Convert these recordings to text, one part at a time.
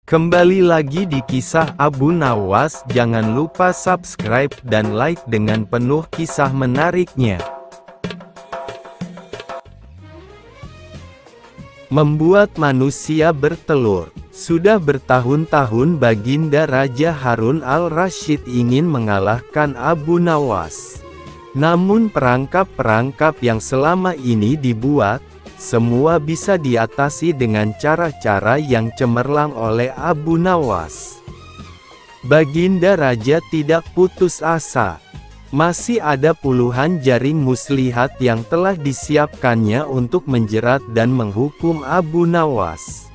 Kembali lagi di kisah Abu Nawas. Jangan lupa subscribe dan like dengan penuh kisah menariknya. Membuat manusia bertelur. Sudah bertahun-tahun Baginda Raja Harun al-Rasyid ingin mengalahkan Abu Nawas. Namun perangkap-perangkap yang selama ini dibuat, semua bisa diatasi dengan cara-cara yang cemerlang oleh Abu Nawas. Baginda Raja tidak putus asa. Masih ada puluhan jaring muslihat yang telah disiapkannya untuk menjerat dan menghukum Abu Nawas.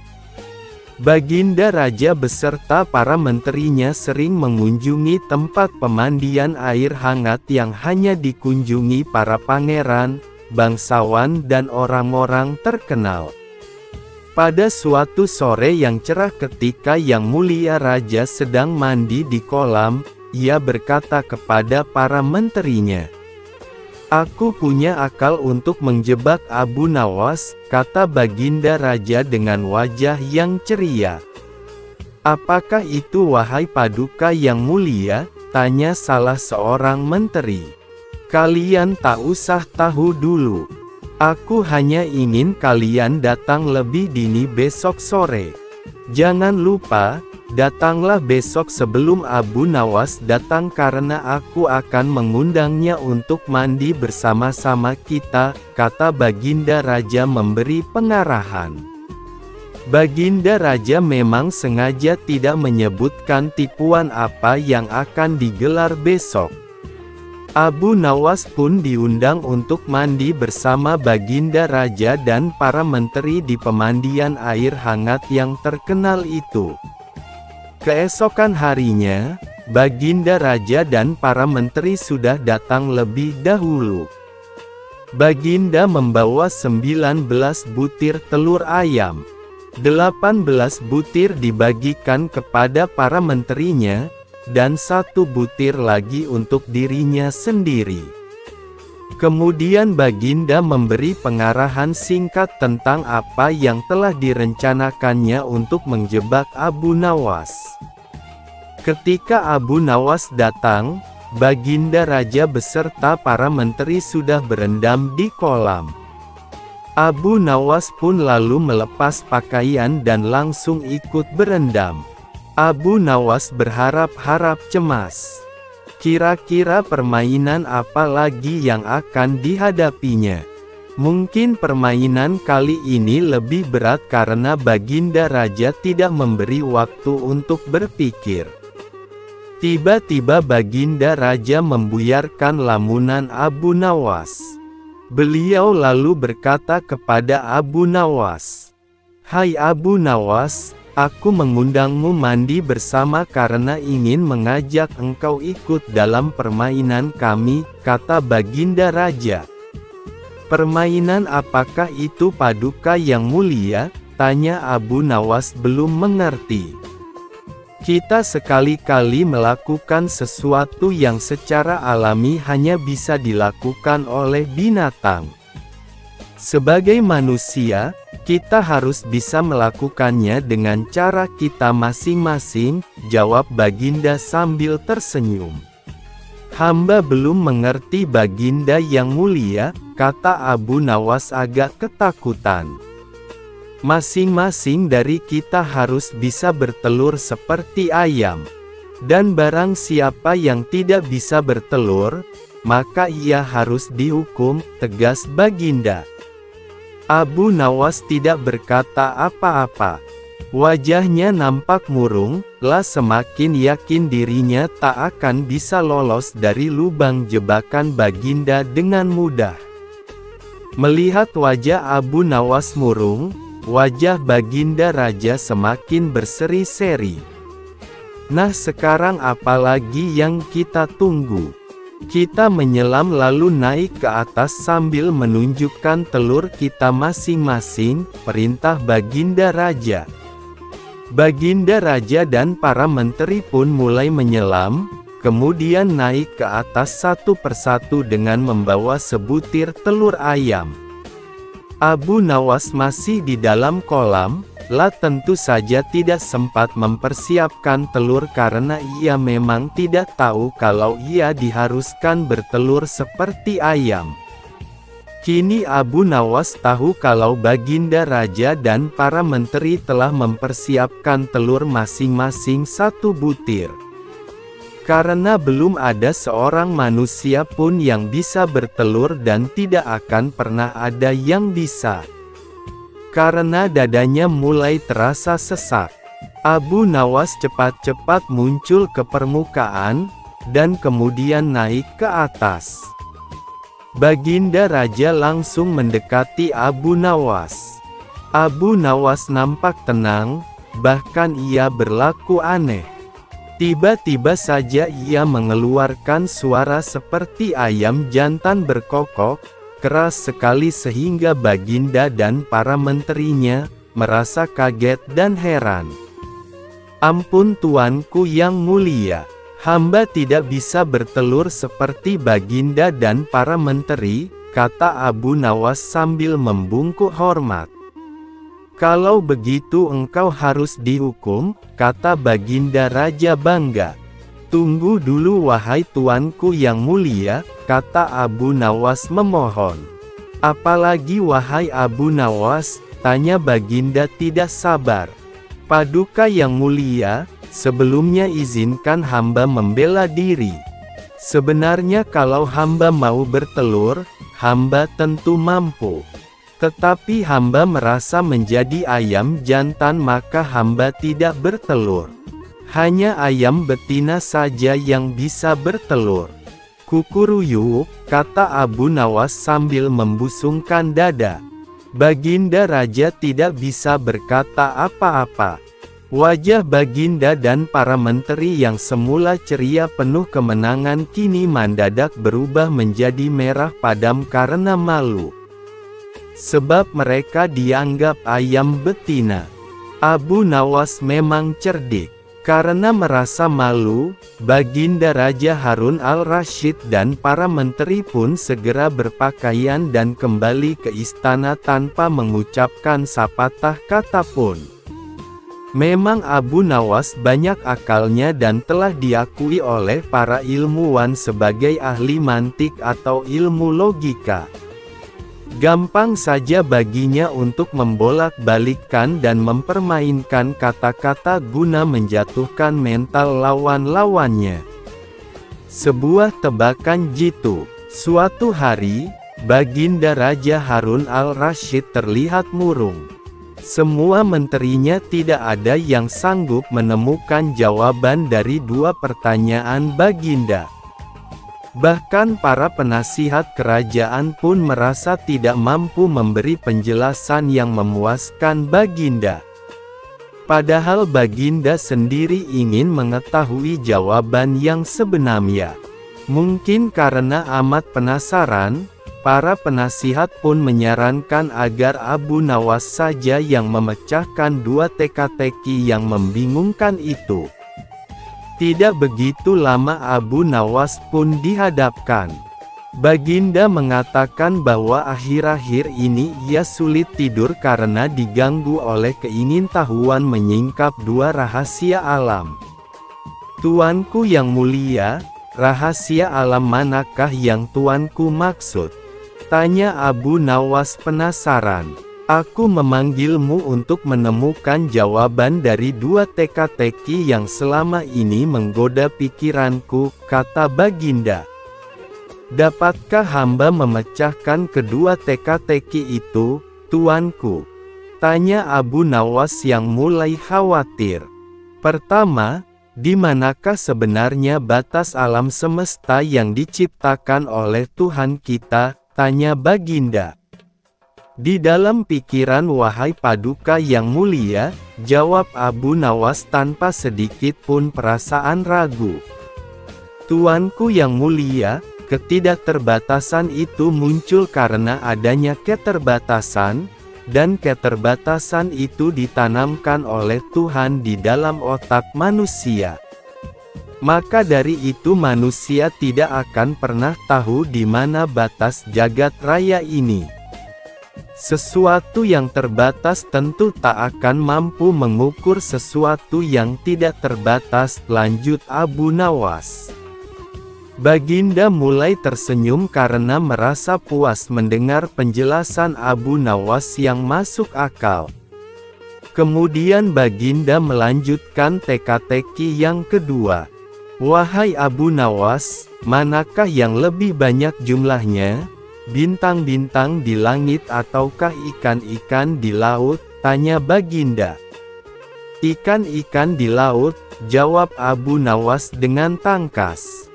Baginda Raja beserta para menterinya sering mengunjungi tempat pemandian air hangat yang hanya dikunjungi para pangeran, bangsawan dan orang-orang terkenal. Pada suatu sore yang cerah ketika Yang Mulia Raja sedang mandi di kolam, ia berkata kepada para menterinya, "Aku punya akal untuk menjebak Abu Nawas," kata Baginda Raja dengan wajah yang ceria. "Apakah itu wahai Paduka Yang Mulia?" tanya salah seorang menteri. "Kalian tak usah tahu dulu. Aku hanya ingin kalian datang lebih dini besok sore. Jangan lupa, datanglah besok sebelum Abu Nawas datang karena aku akan mengundangnya untuk mandi bersama-sama kita," kata Baginda Raja memberi pengarahan. Baginda Raja memang sengaja tidak menyebutkan tipuan apa yang akan digelar besok. Abu Nawas pun diundang untuk mandi bersama Baginda Raja dan para menteri di pemandian air hangat yang terkenal itu. Keesokan harinya, Baginda Raja dan para menteri sudah datang lebih dahulu. Baginda membawa 19 butir telur ayam. 18 butir dibagikan kepada para menterinya, dan 1 butir lagi untuk dirinya sendiri. Kemudian Baginda memberi pengarahan singkat tentang apa yang telah direncanakannya untuk menjebak Abu Nawas. Ketika Abu Nawas datang, Baginda Raja beserta para menteri sudah berendam di kolam. Abu Nawas pun lalu melepas pakaian dan langsung ikut berendam. Abu Nawas berharap-harap cemas. Kira-kira permainan apa lagi yang akan dihadapinya? Mungkin permainan kali ini lebih berat karena Baginda Raja tidak memberi waktu untuk berpikir. Tiba-tiba Baginda Raja membuyarkan lamunan Abu Nawas. Beliau lalu berkata kepada Abu Nawas, "Hai Abu Nawas, aku mengundangmu mandi bersama karena ingin mengajak engkau ikut dalam permainan kami," kata Baginda Raja. "Permainan apakah itu Paduka Yang Mulia?" tanya Abu Nawas belum mengerti. "Kita sekali-kali melakukan sesuatu yang secara alami hanya bisa dilakukan oleh binatang. Sebagai manusia, kita harus bisa melakukannya dengan cara kita masing-masing," jawab Baginda sambil tersenyum. "Hamba belum mengerti Baginda Yang Mulia," kata Abu Nawas agak ketakutan. "Masing-masing dari kita harus bisa bertelur seperti ayam. Dan barang siapa yang tidak bisa bertelur, maka ia harus dihukum," tegas Baginda. Abu Nawas tidak berkata apa-apa. Wajahnya nampak murung, semakin yakin dirinya tak akan bisa lolos dari lubang jebakan Baginda dengan mudah. Melihat wajah Abu Nawas murung, wajah Baginda Raja semakin berseri-seri. "Nah, sekarang apa lagi yang kita tunggu? Kita menyelam lalu naik ke atas sambil menunjukkan telur kita masing-masing," perintah Baginda Raja. Baginda Raja dan para menteri pun mulai menyelam, kemudian naik ke atas satu persatu dengan membawa sebutir telur ayam. Abu Nawas masih di dalam kolam, La tentu saja tidak sempat mempersiapkan telur karena ia memang tidak tahu kalau ia diharuskan bertelur seperti ayam. Kini Abu Nawas tahu kalau Baginda Raja dan para menteri telah mempersiapkan telur masing-masing 1 butir. Karena belum ada seorang manusia pun yang bisa bertelur dan tidak akan pernah ada yang bisa. Karena dadanya mulai terasa sesak, Abu Nawas cepat-cepat muncul ke permukaan, dan kemudian naik ke atas. Baginda Raja langsung mendekati Abu Nawas. Abu Nawas nampak tenang, bahkan ia berlaku aneh. Tiba-tiba saja ia mengeluarkan suara seperti ayam jantan berkokok, keras sekali sehingga Baginda dan para menterinya merasa kaget dan heran. "Ampun tuanku yang mulia, hamba tidak bisa bertelur seperti Baginda dan para menteri," kata Abu Nawas sambil membungkuk hormat. "Kalau begitu engkau harus dihukum," kata Baginda Raja bangga. "Tunggu dulu wahai tuanku yang mulia," kata Abu Nawas memohon. "Apalagi wahai Abu Nawas?" tanya Baginda tidak sabar. "Paduka yang mulia, sebelumnya izinkan hamba membela diri. Sebenarnya kalau hamba mau bertelur, hamba tentu mampu. Tetapi hamba merasa menjadi ayam jantan maka hamba tidak bertelur. Hanya ayam betina saja yang bisa bertelur." "Kukuruyuk," kata Abu Nawas sambil membusungkan dada. Baginda Raja tidak bisa berkata apa-apa. Wajah Baginda dan para menteri yang semula ceria penuh kemenangan kini mendadak berubah menjadi merah padam karena malu. Sebab mereka dianggap ayam betina. Abu Nawas memang cerdik. Karena merasa malu, Baginda Raja Harun al-Rasyid dan para menteri pun segera berpakaian dan kembali ke istana tanpa mengucapkan sepatah kata pun. Memang Abu Nawas banyak akalnya dan telah diakui oleh para ilmuwan sebagai ahli mantik atau ilmu logika. Gampang saja baginya untuk membolak-balikkan dan mempermainkan kata-kata guna menjatuhkan mental lawan-lawannya. Sebuah tebakan jitu. Suatu hari, Baginda Raja Harun al-Rasyid terlihat murung. Semua menterinya tidak ada yang sanggup menemukan jawaban dari 2 pertanyaan Baginda. Bahkan para penasihat kerajaan pun merasa tidak mampu memberi penjelasan yang memuaskan Baginda. Padahal Baginda sendiri ingin mengetahui jawaban yang sebenarnya. Mungkin karena amat penasaran, para penasihat pun menyarankan agar Abu Nawas saja yang memecahkan 2 teka-teki yang membingungkan itu. Tidak begitu lama Abu Nawas pun dihadapkan. Baginda mengatakan bahwa akhir-akhir ini ia sulit tidur karena diganggu oleh keingintahuan menyingkap 2 rahasia alam. "Tuanku yang mulia, rahasia alam manakah yang tuanku maksud?" tanya Abu Nawas penasaran. "Aku memanggilmu untuk menemukan jawaban dari 2 teka-teki yang selama ini menggoda pikiranku," kata Baginda. "Dapatkah hamba memecahkan kedua teka-teki itu, tuanku?" tanya Abu Nawas yang mulai khawatir. "Pertama, di manakah sebenarnya batas alam semesta yang diciptakan oleh Tuhan kita?" tanya Baginda. "Di dalam pikiran wahai Paduka yang mulia," jawab Abu Nawas tanpa sedikit pun perasaan ragu. "Tuanku yang mulia, ketidakterbatasan itu muncul karena adanya keterbatasan, dan keterbatasan itu ditanamkan oleh Tuhan di dalam otak manusia. Maka dari itu manusia tidak akan pernah tahu di mana batas jagat raya ini. Sesuatu yang terbatas tentu tak akan mampu mengukur sesuatu yang tidak terbatas, lanjut Abu Nawas. Baginda mulai tersenyum karena merasa puas mendengar penjelasan Abu Nawas yang masuk akal. Kemudian Baginda melanjutkan teka-teki yang kedua. Wahai Abu Nawas, manakah yang lebih banyak jumlahnya? Bintang-bintang di langit ataukah ikan-ikan di laut? Tanya Baginda. Ikan-ikan di laut, jawab Abu Nawas dengan tangkas.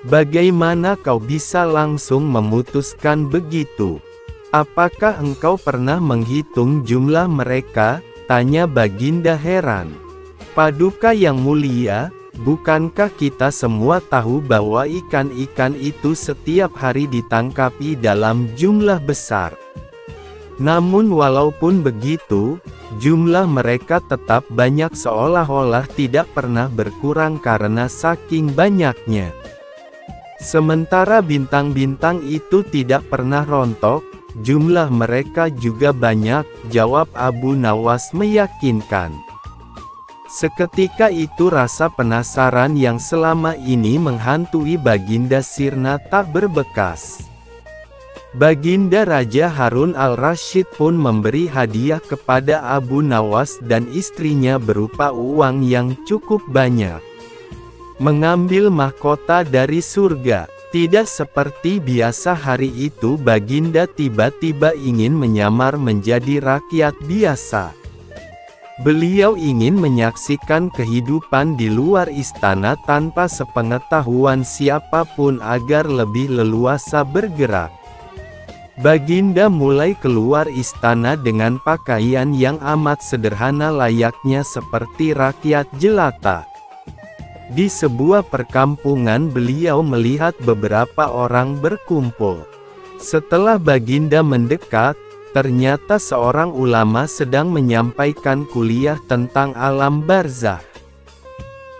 Bagaimana kau bisa langsung memutuskan begitu? Apakah engkau pernah menghitung jumlah mereka? Tanya Baginda heran. Paduka yang mulia, bukankah kita semua tahu bahwa ikan-ikan itu setiap hari ditangkapi dalam jumlah besar? Namun walaupun begitu, jumlah mereka tetap banyak seolah-olah tidak pernah berkurang karena saking banyaknya. Sementara bintang-bintang itu tidak pernah rontok, jumlah mereka juga banyak, jawab Abu Nawas meyakinkan. Seketika itu rasa penasaran yang selama ini menghantui Baginda sirna tak berbekas. Baginda Raja Harun al-Rasyid pun memberi hadiah kepada Abu Nawas dan istrinya berupa uang yang cukup banyak. Mengambil mahkota dari surga. Tidak seperti biasa hari itu Baginda tiba-tiba ingin menyamar menjadi rakyat biasa. Beliau ingin menyaksikan kehidupan di luar istana tanpa sepengetahuan siapapun agar lebih leluasa bergerak. Baginda mulai keluar istana dengan pakaian yang amat sederhana layaknya seperti rakyat jelata. Di sebuah perkampungan beliau melihat beberapa orang berkumpul. Setelah Baginda mendekat, ternyata seorang ulama sedang menyampaikan kuliah tentang alam barzakh.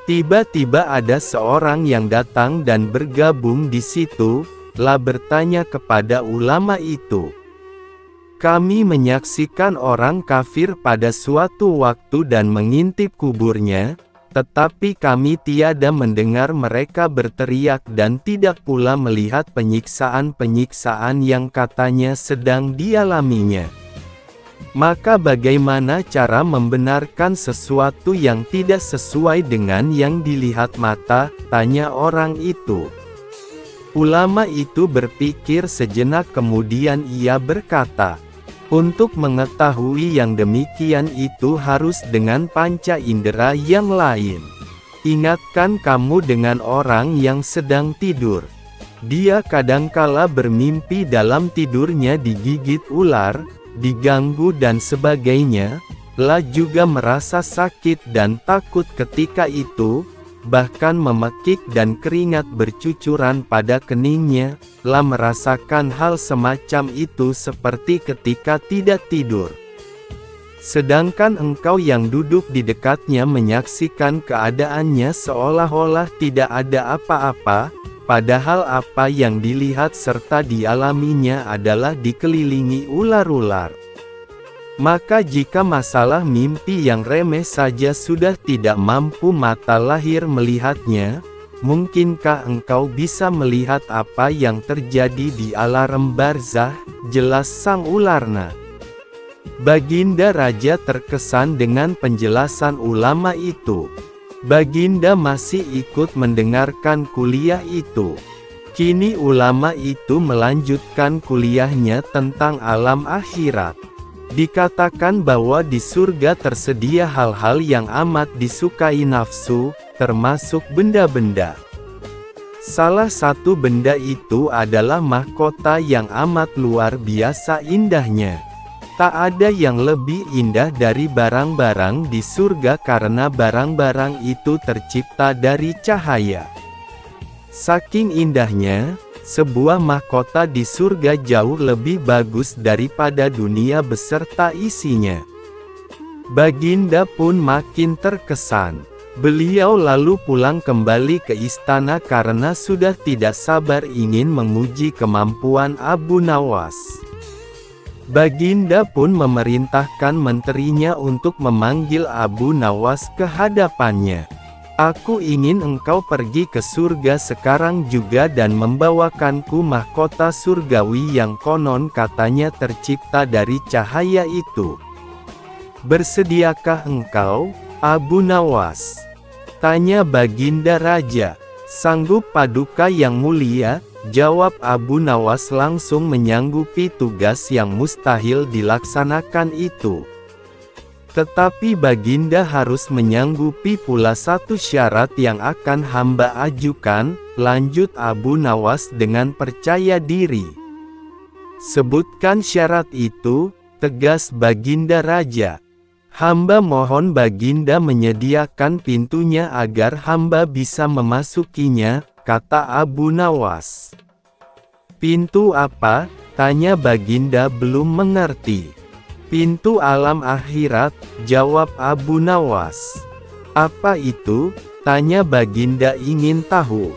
Tiba-tiba ada seorang yang datang dan bergabung di situ, bertanya kepada ulama itu. Kami menyaksikan orang kafir pada suatu waktu dan mengintip kuburnya, tetapi kami tiada mendengar mereka berteriak dan tidak pula melihat penyiksaan-penyiksaan yang katanya sedang dialaminya. Maka bagaimana cara membenarkan sesuatu yang tidak sesuai dengan yang dilihat mata? Tanya orang itu. Ulama itu berpikir sejenak kemudian ia berkata, untuk mengetahui yang demikian itu harus dengan panca indera yang lain. Ingatkan kamu dengan orang yang sedang tidur. Dia kadangkala bermimpi dalam tidurnya digigit ular, diganggu dan sebagainya, juga merasa sakit dan takut ketika itu, bahkan memekik dan keringat bercucuran pada keningnya, merasakan hal semacam itu seperti ketika tidak tidur. Sedangkan engkau yang duduk di dekatnya menyaksikan keadaannya seolah-olah tidak ada apa-apa, padahal apa yang dilihat serta dialaminya adalah dikelilingi ular-ular. Maka jika masalah mimpi yang remeh saja sudah tidak mampu mata lahir melihatnya, mungkinkah engkau bisa melihat apa yang terjadi di alam barzakh? Jelas sang ularna. Baginda Raja terkesan dengan penjelasan ulama itu. Baginda masih ikut mendengarkan kuliah itu. Kini ulama itu melanjutkan kuliahnya tentang alam akhirat. Dikatakan bahwa di surga tersedia hal-hal yang amat disukai nafsu, termasuk benda-benda. Salah satu benda itu adalah mahkota yang amat luar biasa indahnya. Tak ada yang lebih indah dari barang-barang di surga karena barang-barang itu tercipta dari cahaya. Saking indahnya, sebuah mahkota di surga jauh lebih bagus daripada dunia beserta isinya. Baginda pun makin terkesan. Beliau lalu pulang kembali ke istana karena sudah tidak sabar ingin menguji kemampuan Abu Nawas. Baginda pun memerintahkan menterinya untuk memanggil Abu Nawas ke hadapannya. Aku ingin engkau pergi ke surga sekarang juga dan membawakanku mahkota surgawi yang konon katanya tercipta dari cahaya itu. Bersediakah engkau, Abu Nawas? Tanya Baginda Raja. Sanggup Paduka yang mulia, jawab Abu Nawas langsung menyanggupi tugas yang mustahil dilaksanakan itu. Tetapi Baginda harus menyanggupi pula satu syarat yang akan hamba ajukan, lanjut Abu Nawas dengan percaya diri. Sebutkan syarat itu, tegas Baginda Raja. Hamba mohon Baginda menyediakan pintunya agar hamba bisa memasukinya, kata Abu Nawas. Pintu apa? Tanya Baginda belum mengerti. Pintu alam akhirat, jawab Abu Nawas. Apa itu? Tanya Baginda ingin tahu.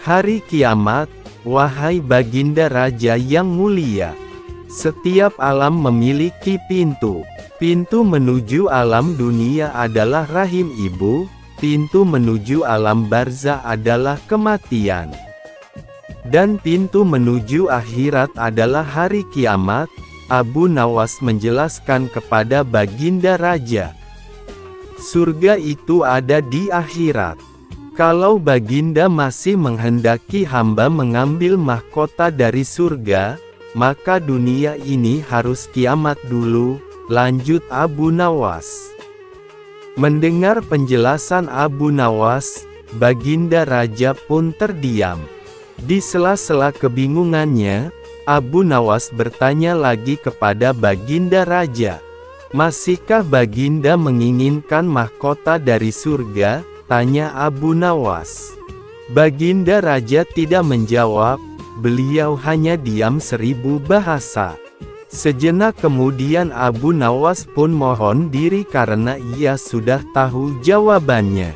Hari kiamat, wahai Baginda Raja yang mulia. Setiap alam memiliki pintu. Pintu menuju alam dunia adalah rahim ibu, pintu menuju alam barzah adalah kematian. Dan pintu menuju akhirat adalah hari kiamat, Abu Nawas menjelaskan kepada Baginda Raja. Surga itu ada di akhirat. Kalau Baginda masih menghendaki hamba mengambil mahkota dari surga, maka dunia ini harus kiamat dulu, lanjut Abu Nawas. Mendengar penjelasan Abu Nawas, Baginda Raja pun terdiam. Di sela-sela kebingungannya, Abu Nawas bertanya lagi kepada Baginda Raja. Masihkah Baginda menginginkan mahkota dari surga? Tanya Abu Nawas. Baginda Raja tidak menjawab, beliau hanya diam 1000 bahasa. Sejenak kemudian Abu Nawas pun mohon diri karena ia sudah tahu jawabannya.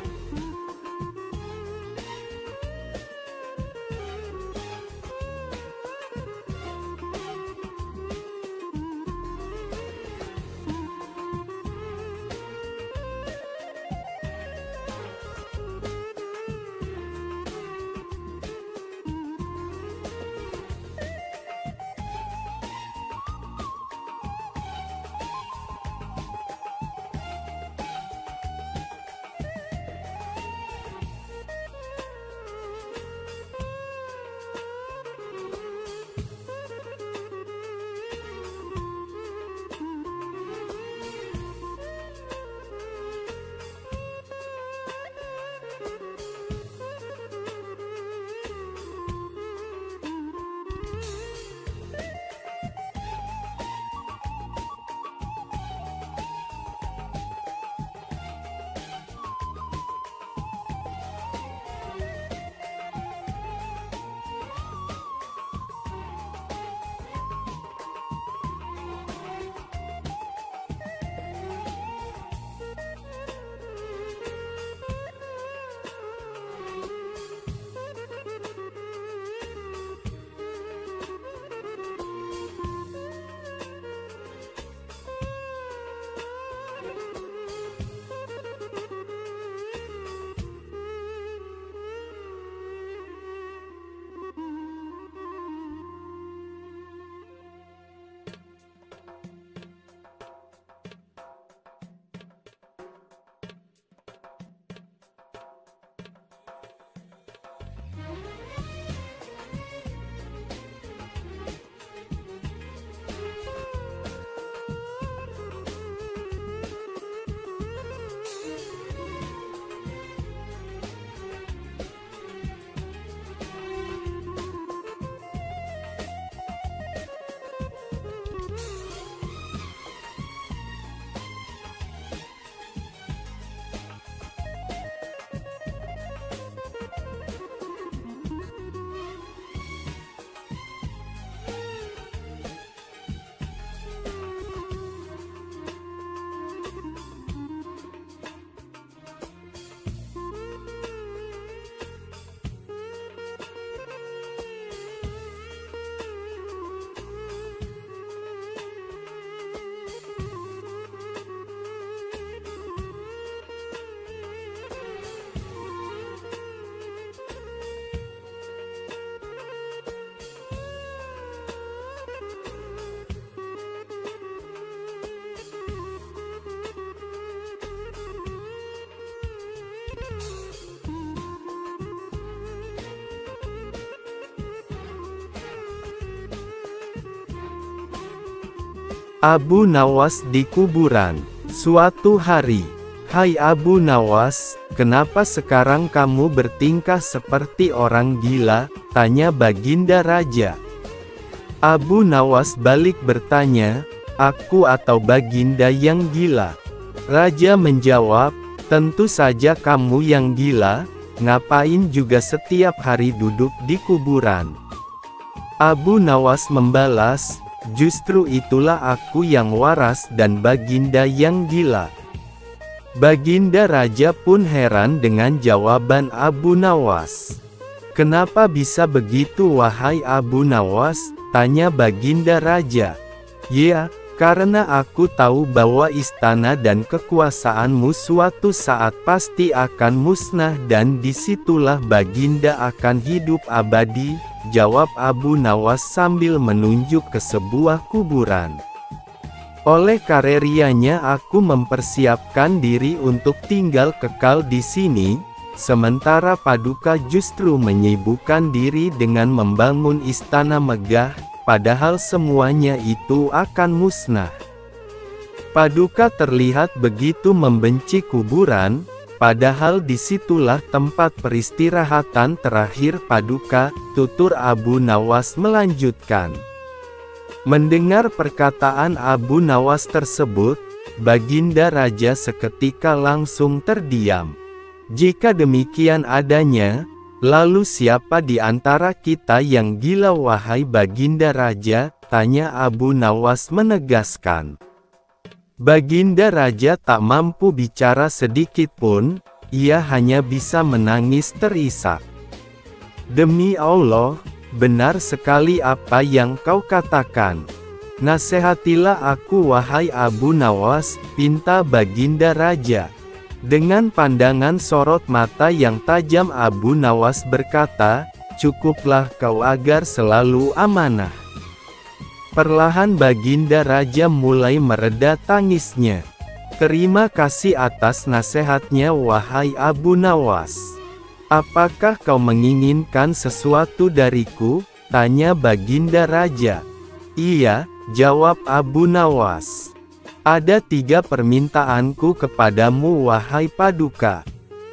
Abu Nawas di kuburan. Suatu hari, "Hai Abu Nawas, kenapa sekarang kamu bertingkah seperti orang gila?" tanya Baginda Raja. Abu Nawas balik bertanya, "Aku atau Baginda yang gila?" Raja menjawab, "Tentu saja kamu yang gila, ngapain juga setiap hari duduk di kuburan?" Abu Nawas membalas, "Justru itulah aku yang waras dan Baginda yang gila." Baginda Raja pun heran dengan jawaban Abu Nawas. "Kenapa bisa begitu wahai Abu Nawas?" tanya Baginda Raja. "Ya, karena aku tahu bahwa istana dan kekuasaanmu suatu saat pasti akan musnah dan disitulah Baginda akan hidup abadi," jawab Abu Nawas sambil menunjuk ke sebuah kuburan. "Oleh karenanya aku mempersiapkan diri untuk tinggal kekal di sini, sementara Paduka justru menyibukkan diri dengan membangun istana megah, padahal semuanya itu akan musnah." Paduka terlihat begitu membenci kuburan, padahal disitulah tempat peristirahatan terakhir Paduka, tutur Abu Nawas melanjutkan. Mendengar perkataan Abu Nawas tersebut, Baginda Raja seketika langsung terdiam. "Jika demikian adanya, lalu siapa di antara kita yang gila wahai Baginda Raja?" tanya Abu Nawas menegaskan. Baginda Raja tak mampu bicara sedikit pun, ia hanya bisa menangis terisak. "Demi Allah, benar sekali apa yang kau katakan. Nasihatilah aku wahai Abu Nawas," pinta Baginda Raja. Dengan pandangan sorot mata yang tajam Abu Nawas berkata, "Cukuplah kau agar selalu amanah." Perlahan Baginda Raja mulai mereda tangisnya. "Terima kasih atas nasihatnya wahai Abu Nawas. Apakah kau menginginkan sesuatu dariku?" tanya Baginda Raja. "Iya," jawab Abu Nawas. "Ada 3 permintaanku kepadamu wahai Paduka.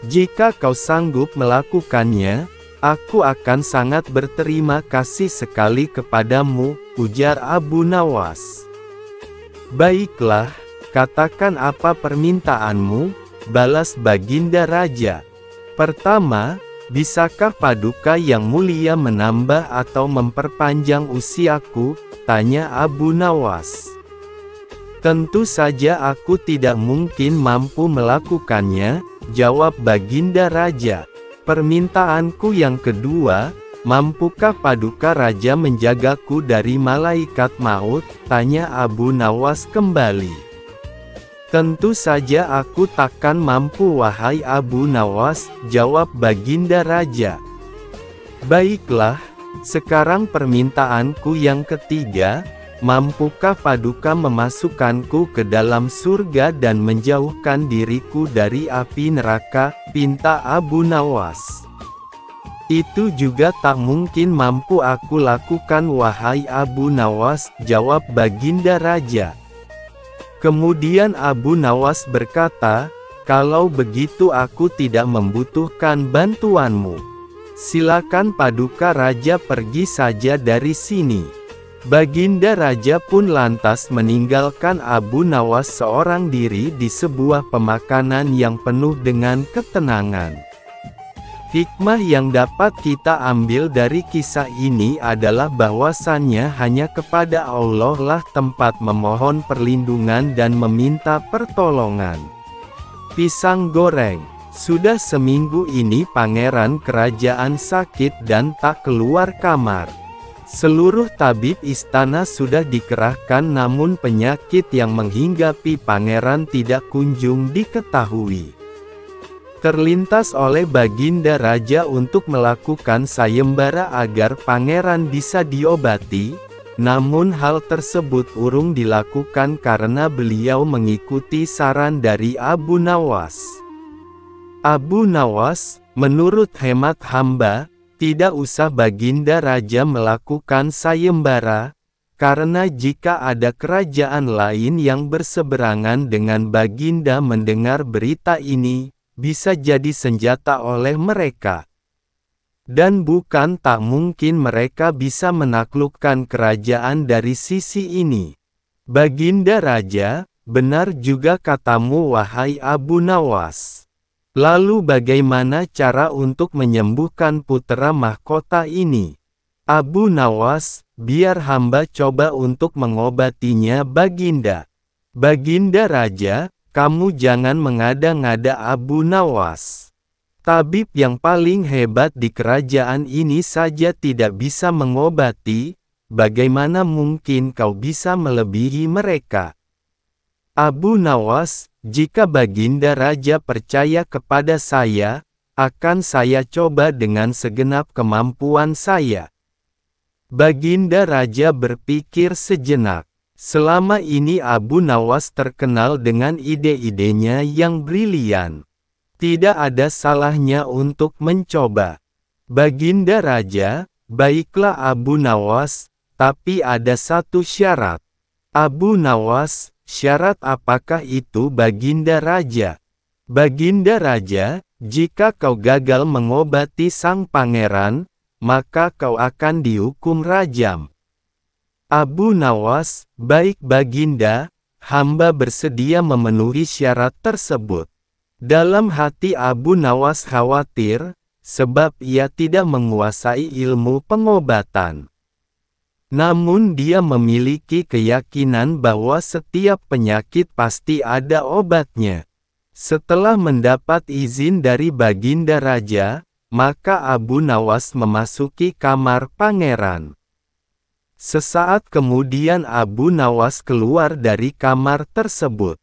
Jika kau sanggup melakukannya, aku akan sangat berterima kasih sekali kepadamu," ujar Abu Nawas. "Baiklah, katakan apa permintaanmu," balas Baginda Raja. "Pertama, bisakah Paduka yang mulia menambah atau memperpanjang usiaku?" tanya Abu Nawas. "Tentu saja aku tidak mungkin mampu melakukannya," jawab Baginda Raja. "Permintaanku yang kedua, mampukah Paduka Raja menjagaku dari malaikat maut?" tanya Abu Nawas kembali. "Tentu saja aku takkan mampu wahai Abu Nawas," jawab Baginda Raja. "Baiklah, sekarang permintaanku yang ketiga, mampukah Paduka memasukkanku ke dalam surga dan menjauhkan diriku dari api neraka?" pinta Abu Nawas. "Itu juga tak mungkin mampu aku lakukan wahai Abu Nawas," jawab Baginda Raja. Kemudian Abu Nawas berkata, "Kalau begitu aku tidak membutuhkan bantuanmu. Silakan Paduka Raja pergi saja dari sini." Baginda Raja pun lantas meninggalkan Abu Nawas seorang diri di sebuah pemakanan yang penuh dengan ketenangan. Hikmah yang dapat kita ambil dari kisah ini adalah bahwasannya hanya kepada Allah lah tempat memohon perlindungan dan meminta pertolongan. Pisang goreng. Sudah seminggu ini pangeran kerajaan sakit dan tak keluar kamar. Seluruh tabib istana sudah dikerahkan, namun penyakit yang menghinggapi pangeran tidak kunjung diketahui. Terlintas oleh Baginda Raja untuk melakukan sayembara agar pangeran bisa diobati, namun hal tersebut urung dilakukan karena beliau mengikuti saran dari Abu Nawas. Abu Nawas, menurut hemat hamba, tidak usah Baginda Raja melakukan sayembara, karena jika ada kerajaan lain yang berseberangan dengan Baginda mendengar berita ini, bisa jadi senjata oleh mereka. Dan bukan tak mungkin mereka bisa menaklukkan kerajaan dari sisi ini. Baginda Raja, benar juga katamu wahai Abu Nawas. Lalu bagaimana cara untuk menyembuhkan putra mahkota ini? Abu Nawas, biar hamba coba untuk mengobatinya Baginda. Baginda Raja, kamu jangan mengada-ngada Abu Nawas. Tabib yang paling hebat di kerajaan ini saja tidak bisa mengobati, bagaimana mungkin kau bisa melebihi mereka? Abu Nawas, jika Baginda Raja percaya kepada saya, akan saya coba dengan segenap kemampuan saya. Baginda Raja berpikir sejenak. Selama ini Abu Nawas terkenal dengan ide-idenya yang brilian. Tidak ada salahnya untuk mencoba. Baginda Raja, baiklah Abu Nawas, tapi ada satu syarat. Abu Nawas, syarat apakah itu Baginda Raja? Baginda Raja, jika kau gagal mengobati sang pangeran, maka kau akan dihukum rajam. Abu Nawas, baik Baginda, hamba bersedia memenuhi syarat tersebut. Dalam hati Abu Nawas khawatir, sebab ia tidak menguasai ilmu pengobatan. Namun dia memiliki keyakinan bahwa setiap penyakit pasti ada obatnya. Setelah mendapat izin dari Baginda Raja, maka Abu Nawas memasuki kamar pangeran. Sesaat kemudian Abu Nawas keluar dari kamar tersebut.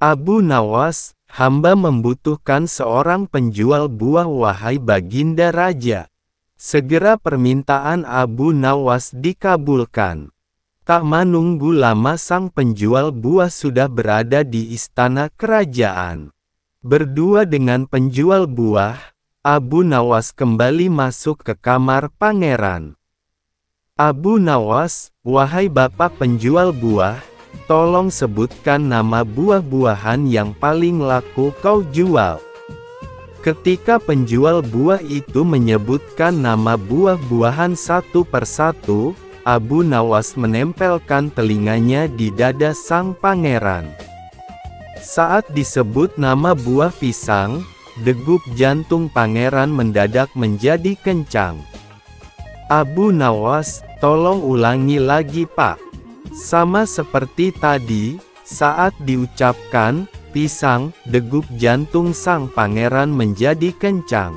Abu Nawas, hamba membutuhkan seorang penjual buah wahai Baginda Raja. Segera permintaan Abu Nawas dikabulkan. Tak menunggu lama sang penjual buah sudah berada di istana kerajaan. Berdua dengan penjual buah, Abu Nawas kembali masuk ke kamar pangeran. Abu Nawas, wahai bapak penjual buah, tolong sebutkan nama buah-buahan yang paling laku kau jual. Ketika penjual buah itu menyebutkan nama buah-buahan satu persatu, Abu Nawas menempelkan telinganya di dada sang pangeran. Saat disebut nama buah pisang, degup jantung pangeran mendadak menjadi kencang. Abu Nawas, tolong ulangi lagi Pak. Sama seperti tadi, saat diucapkan, pisang, degup jantung sang pangeran menjadi kencang.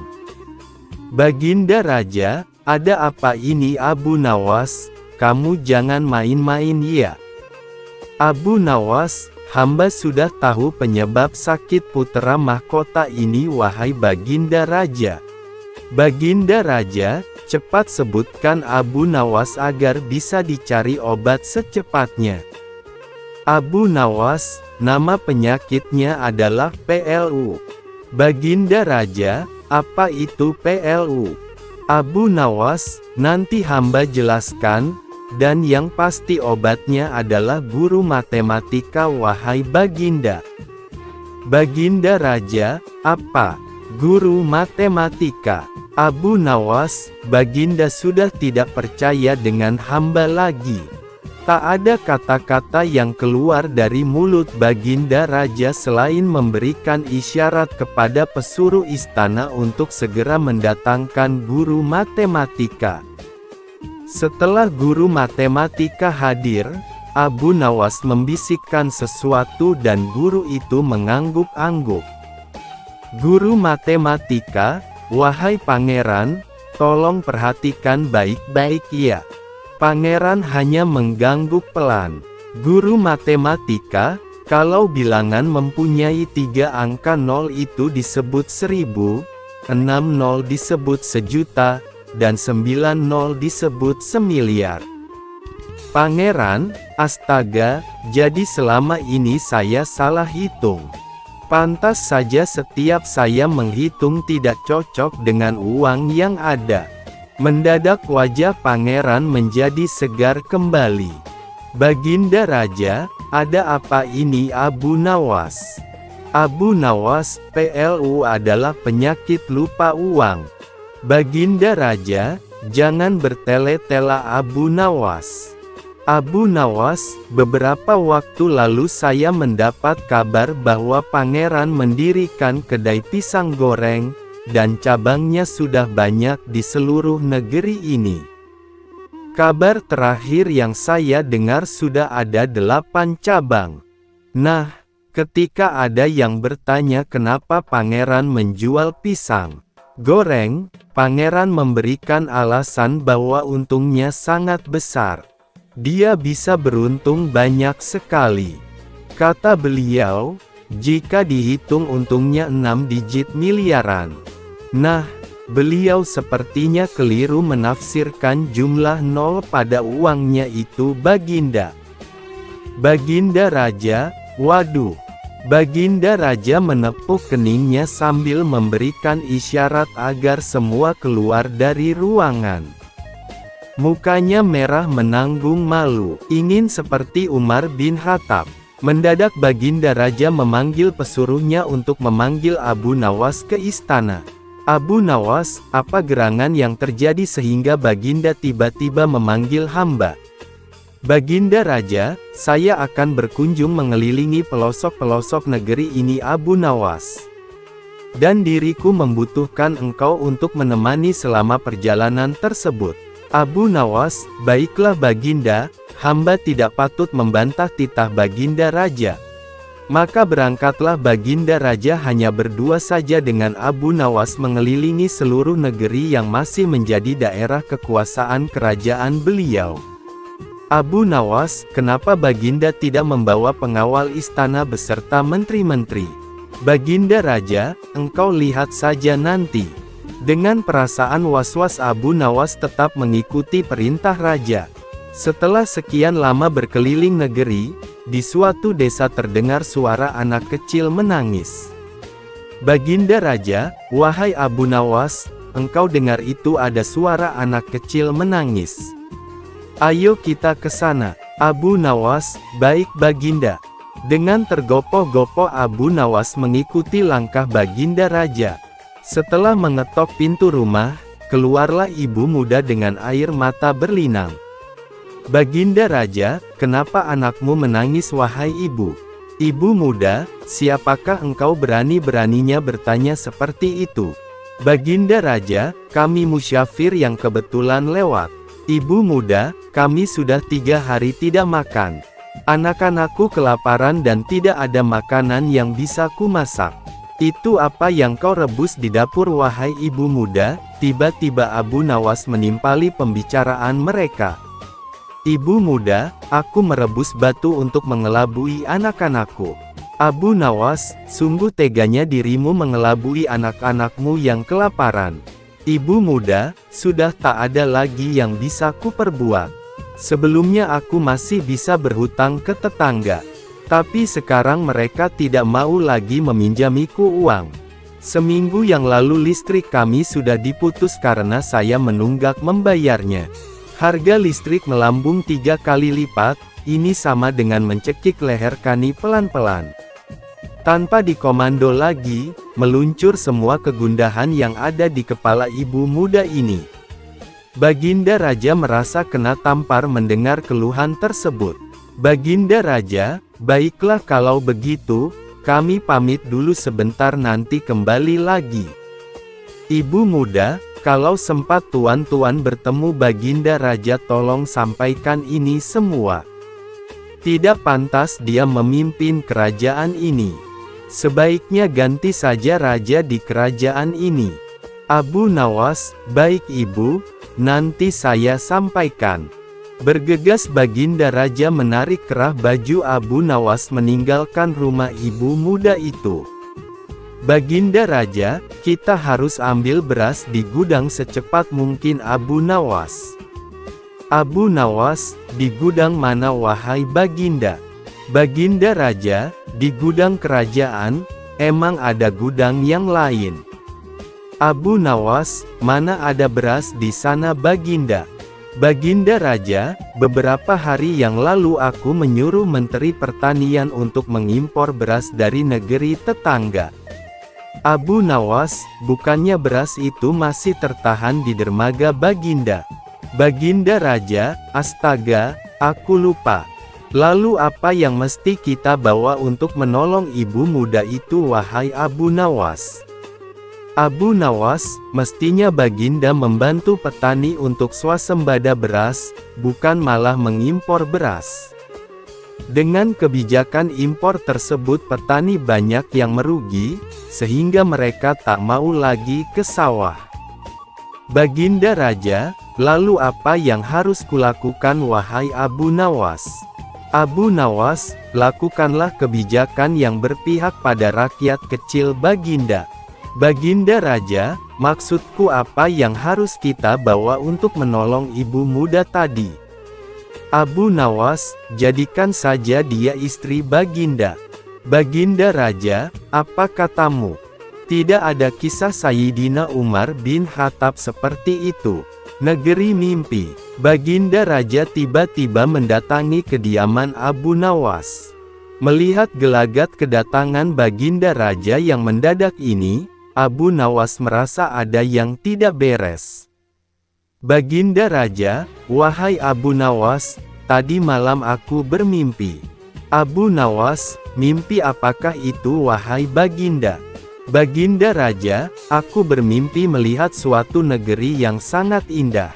Baginda Raja, ada apa ini Abu Nawas? Kamu jangan main-main ya. Abu Nawas, hamba sudah tahu penyebab sakit putra mahkota ini wahai Baginda Raja. Baginda Raja, cepat sebutkan Abu Nawas agar bisa dicari obat secepatnya. Abu Nawas, nama penyakitnya adalah PLU. Baginda Raja, apa itu PLU? Abu Nawas, nanti hamba jelaskan, dan yang pasti obatnya adalah guru matematika wahai Baginda. Baginda Raja, apa? Guru matematika. Abu Nawas, Baginda sudah tidak percaya dengan hamba lagi. Tak ada kata-kata yang keluar dari mulut Baginda Raja selain memberikan isyarat kepada pesuruh istana untuk segera mendatangkan guru matematika. Setelah guru matematika hadir, Abu Nawas membisikkan sesuatu dan guru itu mengangguk-angguk. Guru matematika, wahai pangeran, tolong perhatikan baik-baik ya. Pangeran hanya mengangguk pelan. Guru matematika, kalau bilangan mempunyai 3 angka 0 itu disebut 1000, 6 0 disebut 1.000.000, dan 9 0 disebut 1.000.000.000. Pangeran, astaga, jadi selama ini saya salah hitung. Pantas saja setiap saya menghitung tidak cocok dengan uang yang ada. Mendadak wajah pangeran menjadi segar kembali. Baginda Raja, ada apa ini Abu Nawas? Abu Nawas, PLU adalah penyakit lupa uang. Baginda Raja, jangan bertele-tele Abu Nawas. Abu Nawas, beberapa waktu lalu saya mendapat kabar bahwa pangeran mendirikan kedai pisang goreng, dan cabangnya sudah banyak di seluruh negeri ini. Kabar terakhir yang saya dengar sudah ada 8 cabang. Nah, ketika ada yang bertanya kenapa pangeran menjual pisang goreng, pangeran memberikan alasan bahwa untungnya sangat besar. Dia bisa beruntung banyak sekali. Kata beliau, jika dihitung untungnya 6 digit miliaran. Nah, beliau sepertinya keliru menafsirkan jumlah 0 pada uangnya itu Baginda. Baginda Raja, waduh. Baginda Raja menepuk keningnya sambil memberikan isyarat agar semua keluar dari ruangan. Mukanya merah menanggung malu, ingin seperti Umar bin Khattab. Mendadak Baginda Raja memanggil pesuruhnya untuk memanggil Abu Nawas ke istana. Abu Nawas, apa gerangan yang terjadi sehingga Baginda tiba-tiba memanggil hamba? Baginda Raja, saya akan berkunjung mengelilingi pelosok-pelosok negeri ini Abu Nawas. Dan diriku membutuhkan engkau untuk menemani selama perjalanan tersebut. Abu Nawas, baiklah Baginda, hamba tidak patut membantah titah Baginda Raja. Maka berangkatlah Baginda Raja hanya berdua saja dengan Abu Nawas mengelilingi seluruh negeri yang masih menjadi daerah kekuasaan kerajaan beliau. Abu Nawas, kenapa Baginda tidak membawa pengawal istana beserta menteri-menteri? Baginda Raja, engkau lihat saja nanti. Dengan perasaan was-was Abu Nawas tetap mengikuti perintah raja. Setelah sekian lama berkeliling negeri, di suatu desa terdengar suara anak kecil menangis. Baginda Raja, wahai Abu Nawas, engkau dengar itu ada suara anak kecil menangis. Ayo kita ke sana. Abu Nawas, baik Baginda. Dengan tergopoh-gopoh Abu Nawas mengikuti langkah Baginda Raja. Setelah mengetok pintu rumah, keluarlah ibu muda dengan air mata berlinang. Baginda Raja, kenapa anakmu menangis wahai ibu? Ibu muda, siapakah engkau berani-beraninya bertanya seperti itu? Baginda Raja, kami musyafir yang kebetulan lewat. Ibu muda, kami sudah 3 hari tidak makan. Anak-anakku kelaparan dan tidak ada makanan yang bisa kumasak. Itu apa yang kau rebus di dapur wahai ibu muda? Tiba-tiba Abu Nawas menimpali pembicaraan mereka. Ibu muda, aku merebus batu untuk mengelabui anak-anakku. Abu Nawas, sungguh teganya dirimu mengelabui anak-anakmu yang kelaparan. Ibu muda, sudah tak ada lagi yang bisa kuperbuat. Sebelumnya aku masih bisa berhutang ke tetangga. Tapi sekarang mereka tidak mau lagi meminjamiku uang. Seminggu yang lalu listrik kami sudah diputus karena saya menunggak membayarnya. Harga listrik melambung 3 kali lipat, ini sama dengan mencekik leher kami pelan-pelan. Tanpa dikomando lagi, meluncur semua kegundahan yang ada di kepala ibu muda ini. Baginda Raja merasa kena tampar mendengar keluhan tersebut. Baginda Raja, baiklah kalau begitu, kami pamit dulu sebentar nanti kembali lagi. Ibu muda, kalau sempat tuan-tuan bertemu Baginda Raja tolong sampaikan ini semua. Tidak pantas dia memimpin kerajaan ini. Sebaiknya ganti saja raja di kerajaan ini. Abu Nawas, baik ibu, nanti saya sampaikan. Bergegas Baginda Raja menarik kerah baju Abu Nawas meninggalkan rumah ibu muda itu. Baginda Raja, kita harus ambil beras di gudang secepat mungkin Abu Nawas. Abu Nawas, di gudang mana wahai Baginda? Baginda Raja, di gudang kerajaan. emang ada gudang yang lain? Abu Nawas, mana ada beras di sana Baginda? Baginda Raja, beberapa hari yang lalu aku menyuruh Menteri Pertanian untuk mengimpor beras dari negeri tetangga. Abu Nawas, bukannya beras itu masih tertahan di dermaga Baginda? Baginda Raja, astaga, aku lupa. Lalu apa yang mesti kita bawa untuk menolong ibu muda itu wahai Abu Nawas? Abu Nawas, mestinya Baginda membantu petani untuk swasembada beras, bukan malah mengimpor beras. Dengan kebijakan impor tersebut petani banyak yang merugi, sehingga mereka tak mau lagi ke sawah. Baginda Raja, lalu apa yang harus kulakukan wahai Abu Nawas? Abu Nawas, lakukanlah kebijakan yang berpihak pada rakyat kecil Baginda. Baginda Raja, maksudku apa yang harus kita bawa untuk menolong ibu muda tadi? Abu Nawas, jadikan saja dia istri Baginda. Baginda Raja, apa katamu? Tidak ada kisah Sayyidina Umar bin Khattab seperti itu. Negeri mimpi. Baginda Raja tiba-tiba mendatangi kediaman Abu Nawas. Melihat gelagat kedatangan Baginda Raja yang mendadak ini, Abu Nawas merasa ada yang tidak beres. Baginda Raja, wahai Abu Nawas, tadi malam aku bermimpi. Abu Nawas, mimpi apakah itu wahai Baginda? Baginda Raja, aku bermimpi melihat suatu negeri yang sangat indah.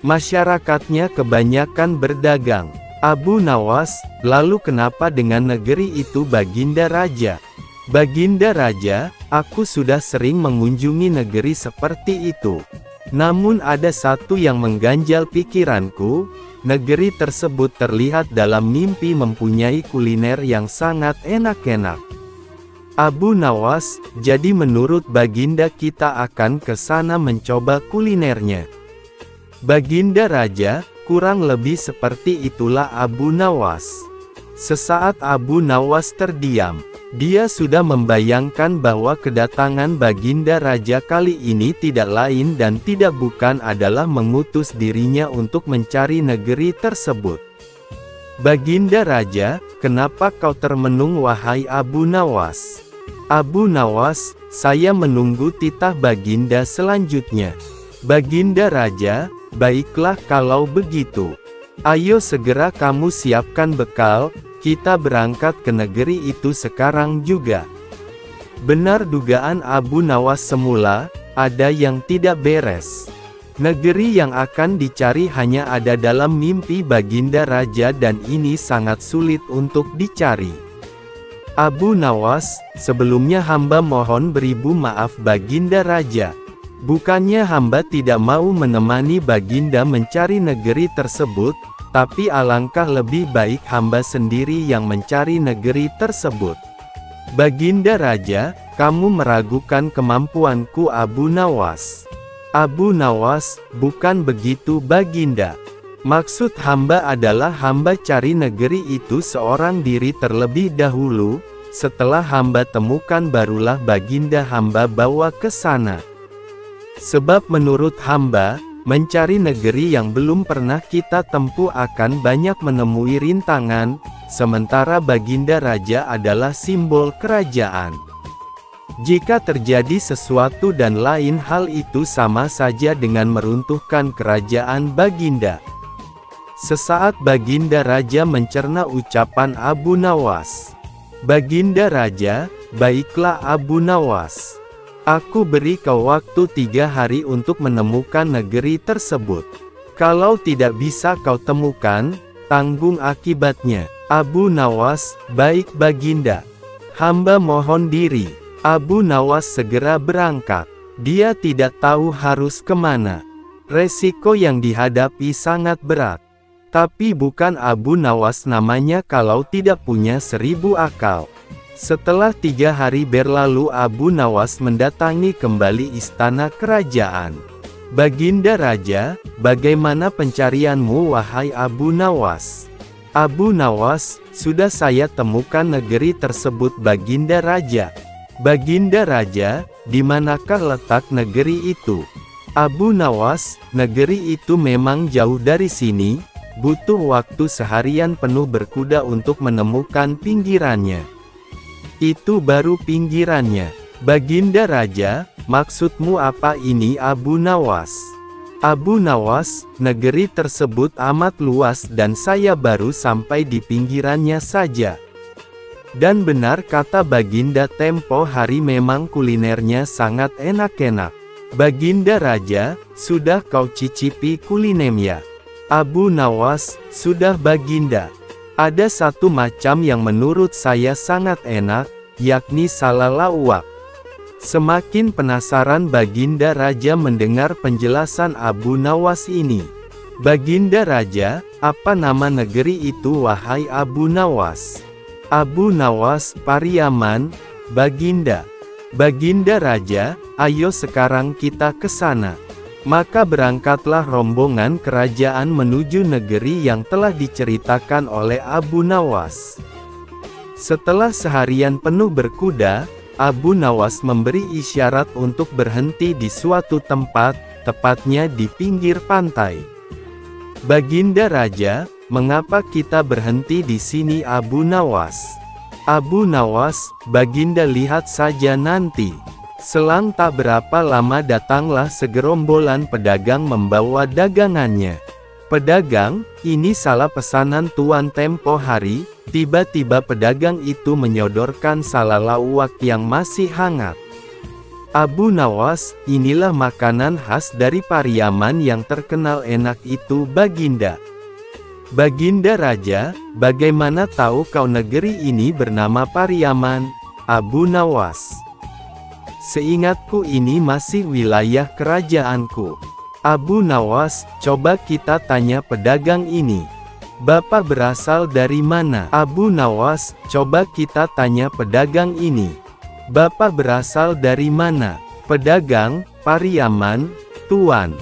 Masyarakatnya kebanyakan berdagang. Abu Nawas, lalu kenapa dengan negeri itu Baginda Raja? Baginda Raja, aku sudah sering mengunjungi negeri seperti itu. Namun ada satu yang mengganjal pikiranku, negeri tersebut terlihat dalam mimpi mempunyai kuliner yang sangat enak-enak. Abu Nawas, jadi menurut Baginda kita akan ke sana mencoba kulinernya. Baginda Raja, kurang lebih seperti itulah Abu Nawas. Sesaat Abu Nawas terdiam. Dia sudah membayangkan bahwa kedatangan Baginda Raja kali ini tidak lain dan tidak bukan adalah mengutus dirinya untuk mencari negeri tersebut. Baginda Raja, kenapa kau termenung wahai Abu Nawas? Abu Nawas, saya menunggu titah Baginda selanjutnya. Baginda Raja, baiklah kalau begitu. Ayo segera kamu siapkan bekal, kita berangkat ke negeri itu sekarang juga. Benar dugaan Abu Nawas semula, ada yang tidak beres. Negeri yang akan dicari hanya ada dalam mimpi Baginda Raja dan ini sangat sulit untuk dicari. Abu Nawas, sebelumnya hamba mohon beribu maaf Baginda Raja. Bukannya hamba tidak mau menemani Baginda mencari negeri tersebut, tapi alangkah lebih baik hamba sendiri yang mencari negeri tersebut. Baginda Raja, kamu meragukan kemampuanku Abu Nawas. Abu Nawas, bukan begitu Baginda. Maksud hamba adalah hamba cari negeri itu seorang diri terlebih dahulu, setelah hamba temukan barulah Baginda hamba bawa ke sana. Sebab menurut hamba, mencari negeri yang belum pernah kita tempuh akan banyak menemui rintangan, sementara Baginda Raja adalah simbol kerajaan. Jika terjadi sesuatu dan lain hal itu sama saja dengan meruntuhkan kerajaan Baginda. Sesaat Baginda Raja mencerna ucapan Abu Nawas. Baginda Raja, baiklah Abu Nawas. Aku beri kau waktu 3 hari untuk menemukan negeri tersebut. Kalau tidak bisa kau temukan, tanggung akibatnya. Abu Nawas, baik Baginda. Hamba mohon diri. Abu Nawas segera berangkat. Dia tidak tahu harus kemana. Resiko yang dihadapi sangat berat. Tapi bukan Abu Nawas namanya kalau tidak punya 1000 akal. Setelah 3 hari berlalu Abu Nawas mendatangi kembali istana kerajaan. Baginda Raja, bagaimana pencarianmu wahai Abu Nawas? Abu Nawas, sudah saya temukan negeri tersebut Baginda Raja. Baginda Raja, di manakah letak negeri itu? Abu Nawas, negeri itu memang jauh dari sini, butuh waktu seharian penuh berkuda untuk menemukan pinggirannya. Itu baru pinggirannya. Baginda Raja, maksudmu apa ini Abu Nawas? Abu Nawas, negeri tersebut amat luas dan saya baru sampai di pinggirannya saja. Dan benar kata Baginda, tempo hari memang kulinernya sangat enak-enak. Baginda Raja, sudah kau cicipi kulinernya? Abu Nawas, sudah Baginda. Ada satu macam yang menurut saya sangat enak, yakni salalawak. Semakin penasaran Baginda Raja mendengar penjelasan Abu Nawas ini. Baginda Raja, apa nama negeri itu wahai Abu Nawas? Abu Nawas, Pariaman, Baginda. Baginda Raja, ayo sekarang kita ke sana. Maka berangkatlah rombongan kerajaan menuju negeri yang telah diceritakan oleh Abu Nawas. Setelah seharian penuh berkuda, Abu Nawas memberi isyarat untuk berhenti di suatu tempat, tepatnya di pinggir pantai. Baginda Raja, mengapa kita berhenti di sini Abu Nawas? Abu Nawas, Baginda lihat saja nanti. Selang tak berapa lama datanglah segerombolan pedagang membawa dagangannya. Pedagang, ini salah pesanan tuan tempo hari. Tiba-tiba pedagang itu menyodorkan salalawak yang masih hangat. Abu Nawas, inilah makanan khas dari Pariaman yang terkenal enak itu Baginda. Baginda Raja, bagaimana tahu kau negeri ini bernama Pariaman? Abu Nawas, seingatku ini masih wilayah kerajaanku. Abu Nawas, coba kita tanya pedagang ini. Bapak berasal dari mana? Abu Nawas, coba kita tanya pedagang ini. Bapak berasal dari mana? Pedagang, Pariaman, Tuan.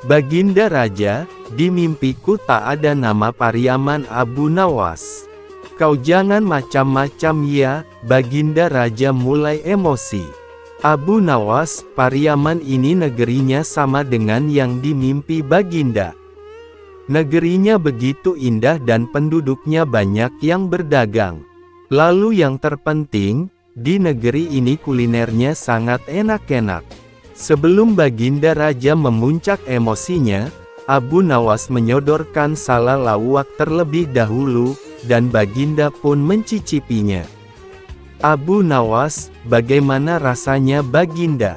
Baginda Raja, di mimpiku tak ada nama Pariaman Abu Nawas. Kau jangan macam-macam ya, Baginda Raja mulai emosi. Abu Nawas, Pariaman ini negerinya sama dengan yang di mimpi Baginda. Negerinya begitu indah dan penduduknya banyak yang berdagang. Lalu yang terpenting, di negeri ini kulinernya sangat enak-enak. Sebelum Baginda Raja memuncak emosinya, Abu Nawas menyodorkan salalawak terlebih dahulu, dan Baginda pun mencicipinya. Abu Nawas, bagaimana rasanya Baginda?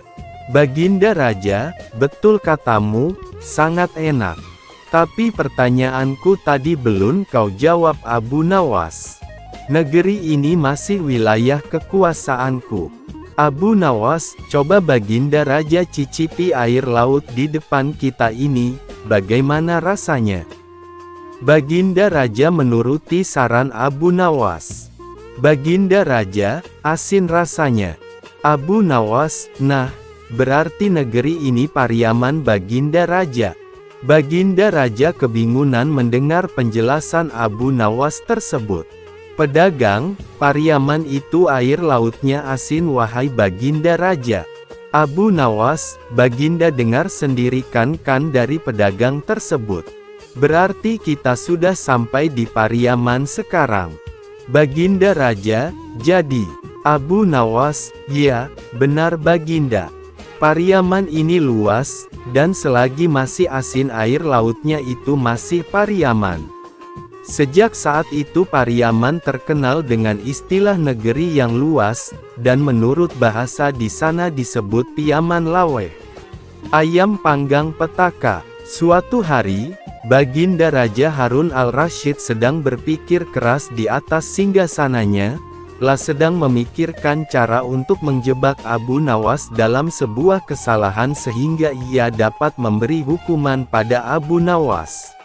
Baginda Raja, betul katamu, sangat enak. Tapi pertanyaanku tadi belum kau jawab Abu Nawas. Negeri ini masih wilayah kekuasaanku. Abu Nawas, coba Baginda Raja cicipi air laut di depan kita ini, bagaimana rasanya? Baginda Raja menuruti saran Abu Nawas. Baginda Raja, asin rasanya. Abu Nawas, nah, berarti negeri ini Pariaman Baginda Raja. Baginda Raja kebingungan mendengar penjelasan Abu Nawas tersebut. Pedagang, Pariaman itu air lautnya asin wahai Baginda Raja. Abu Nawas, Baginda dengar sendiri kan dari pedagang tersebut. Berarti kita sudah sampai di Pariaman sekarang. Baginda Raja, jadi, Abu Nawas, ya, benar Baginda. Pariaman ini luas, dan selagi masih asin air lautnya itu masih Pariaman. Sejak saat itu Pariaman terkenal dengan istilah negeri yang luas, dan menurut bahasa di sana disebut Piaman Lawe. Ayam panggang petaka. Suatu hari, Baginda Raja Harun al-Rasyid sedang berpikir keras di atas singgasananya, sedang memikirkan cara untuk menjebak Abu Nawas dalam sebuah kesalahan sehingga ia dapat memberi hukuman pada Abu Nawas.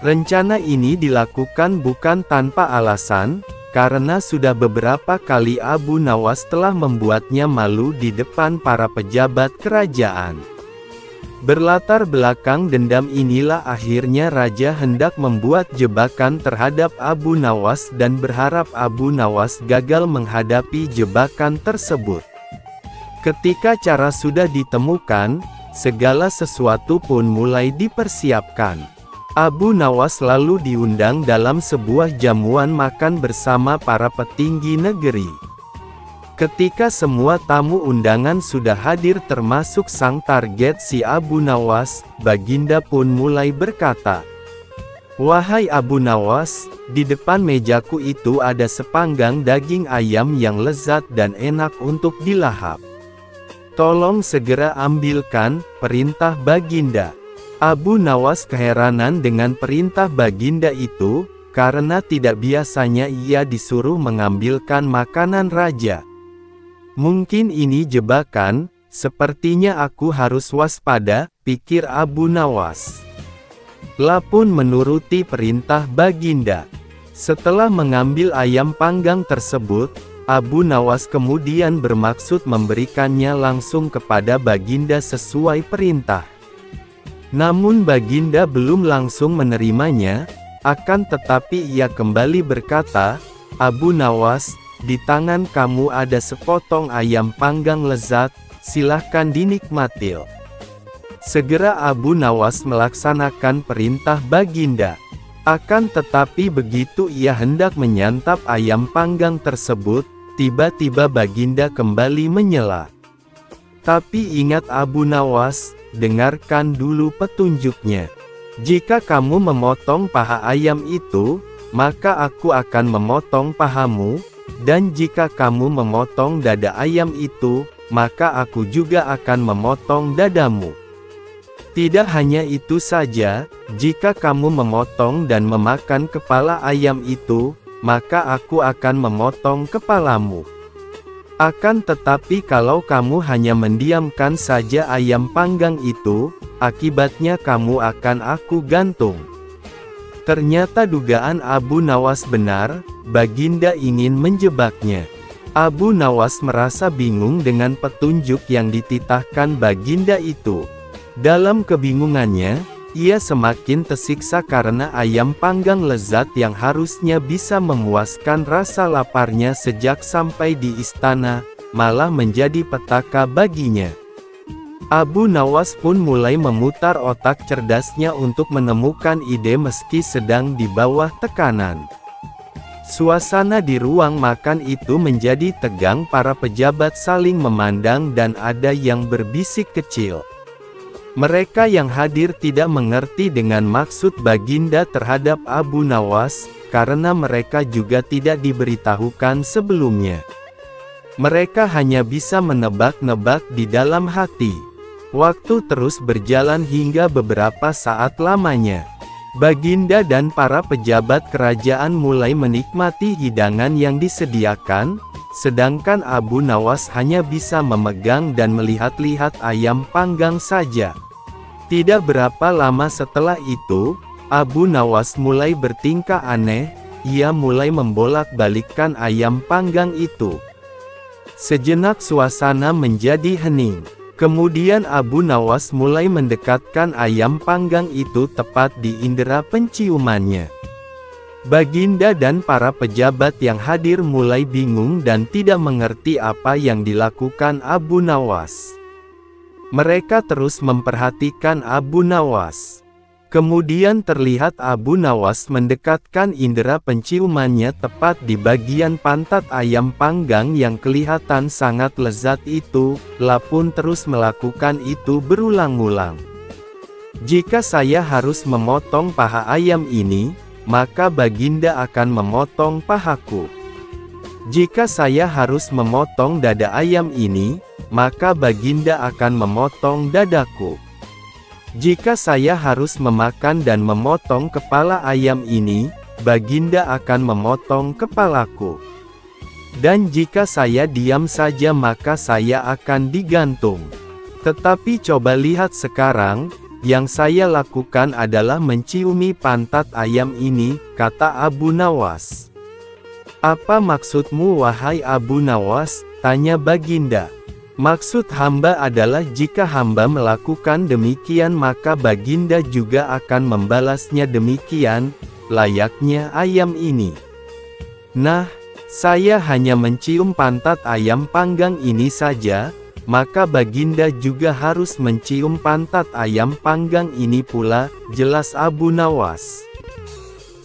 Rencana ini dilakukan bukan tanpa alasan, karena sudah beberapa kali Abu Nawas telah membuatnya malu di depan para pejabat kerajaan. Berlatar belakang dendam inilah akhirnya raja hendak membuat jebakan terhadap Abu Nawas dan berharap Abu Nawas gagal menghadapi jebakan tersebut. Ketika cara sudah ditemukan, segala sesuatu pun mulai dipersiapkan. Abu Nawas lalu diundang dalam sebuah jamuan makan bersama para petinggi negeri. Ketika semua tamu undangan sudah hadir termasuk sang target si Abu Nawas, Baginda pun mulai berkata, "Wahai Abu Nawas, di depan mejaku itu ada sepanggang daging ayam yang lezat dan enak untuk dilahap. Tolong segera ambilkan," perintah Baginda. Abu Nawas keheranan dengan perintah Baginda itu, karena tidak biasanya ia disuruh mengambilkan makanan raja. "Mungkin ini jebakan, sepertinya aku harus waspada," pikir Abu Nawas. Pun menuruti perintah Baginda. Setelah mengambil ayam panggang tersebut, Abu Nawas kemudian bermaksud memberikannya langsung kepada Baginda sesuai perintah. Namun Baginda belum langsung menerimanya, akan tetapi ia kembali berkata, "Abu Nawas, di tangan kamu ada sepotong ayam panggang lezat, silahkan dinikmati." Segera Abu Nawas melaksanakan perintah Baginda. Akan tetapi begitu ia hendak menyantap ayam panggang tersebut, tiba-tiba Baginda kembali menyela. "Tapi ingat Abu Nawas, dengarkan dulu petunjuknya. Jika kamu memotong paha ayam itu, maka aku akan memotong pahamu. Dan jika kamu memotong dada ayam itu, maka aku juga akan memotong dadamu. Tidak hanya itu saja, jika kamu memotong dan memakan kepala ayam itu, maka aku akan memotong kepalamu. Akan tetapi kalau kamu hanya mendiamkan saja ayam panggang itu, akibatnya kamu akan aku gantung." Ternyata dugaan Abu Nawas benar, Baginda ingin menjebaknya. Abu Nawas merasa bingung dengan petunjuk yang dititahkan Baginda itu. Dalam kebingungannya, ia semakin tersiksa karena ayam panggang lezat yang harusnya bisa memuaskan rasa laparnya sejak sampai di istana, malah menjadi petaka baginya. Abu Nawas pun mulai memutar otak cerdasnya untuk menemukan ide meski sedang di bawah tekanan. Suasana di ruang makan itu menjadi tegang, para pejabat saling memandang dan ada yang berbisik kecil. Mereka yang hadir tidak mengerti dengan maksud Baginda terhadap Abu Nawas, karena mereka juga tidak diberitahukan sebelumnya. Mereka hanya bisa menebak-nebak di dalam hati. Waktu terus berjalan hingga beberapa saat lamanya. Baginda dan para pejabat kerajaan mulai menikmati hidangan yang disediakan, sedangkan Abu Nawas hanya bisa memegang dan melihat-lihat ayam panggang saja. Tidak berapa lama setelah itu, Abu Nawas mulai bertingkah aneh, ia mulai membolak-balikkan ayam panggang itu. Sejenak suasana menjadi hening. Kemudian Abu Nawas mulai mendekatkan ayam panggang itu tepat di indera penciumannya. Baginda dan para pejabat yang hadir mulai bingung dan tidak mengerti apa yang dilakukan Abu Nawas. Mereka terus memperhatikan Abu Nawas. Kemudian terlihat Abu Nawas mendekatkan indera penciumannya tepat di bagian pantat ayam panggang yang kelihatan sangat lezat itu, pun terus melakukan itu berulang-ulang. "Jika saya harus memotong paha ayam ini, maka Baginda akan memotong pahaku. Jika saya harus memotong dada ayam ini, maka Baginda akan memotong dadaku. Jika saya harus memakan dan memotong kepala ayam ini, Baginda akan memotong kepalaku. Dan jika saya diam saja maka saya akan digantung. Tetapi coba lihat sekarang, yang saya lakukan adalah menciumi pantat ayam ini," kata Abu Nawas. "Apa maksudmu wahai Abu Nawas?" tanya Baginda. Maksud hamba adalah jika hamba melakukan demikian maka baginda juga akan membalasnya demikian, layaknya ayam ini. Nah, saya hanya mencium pantat ayam panggang ini saja, maka baginda juga harus mencium pantat ayam panggang ini pula, jelas Abu Nawas.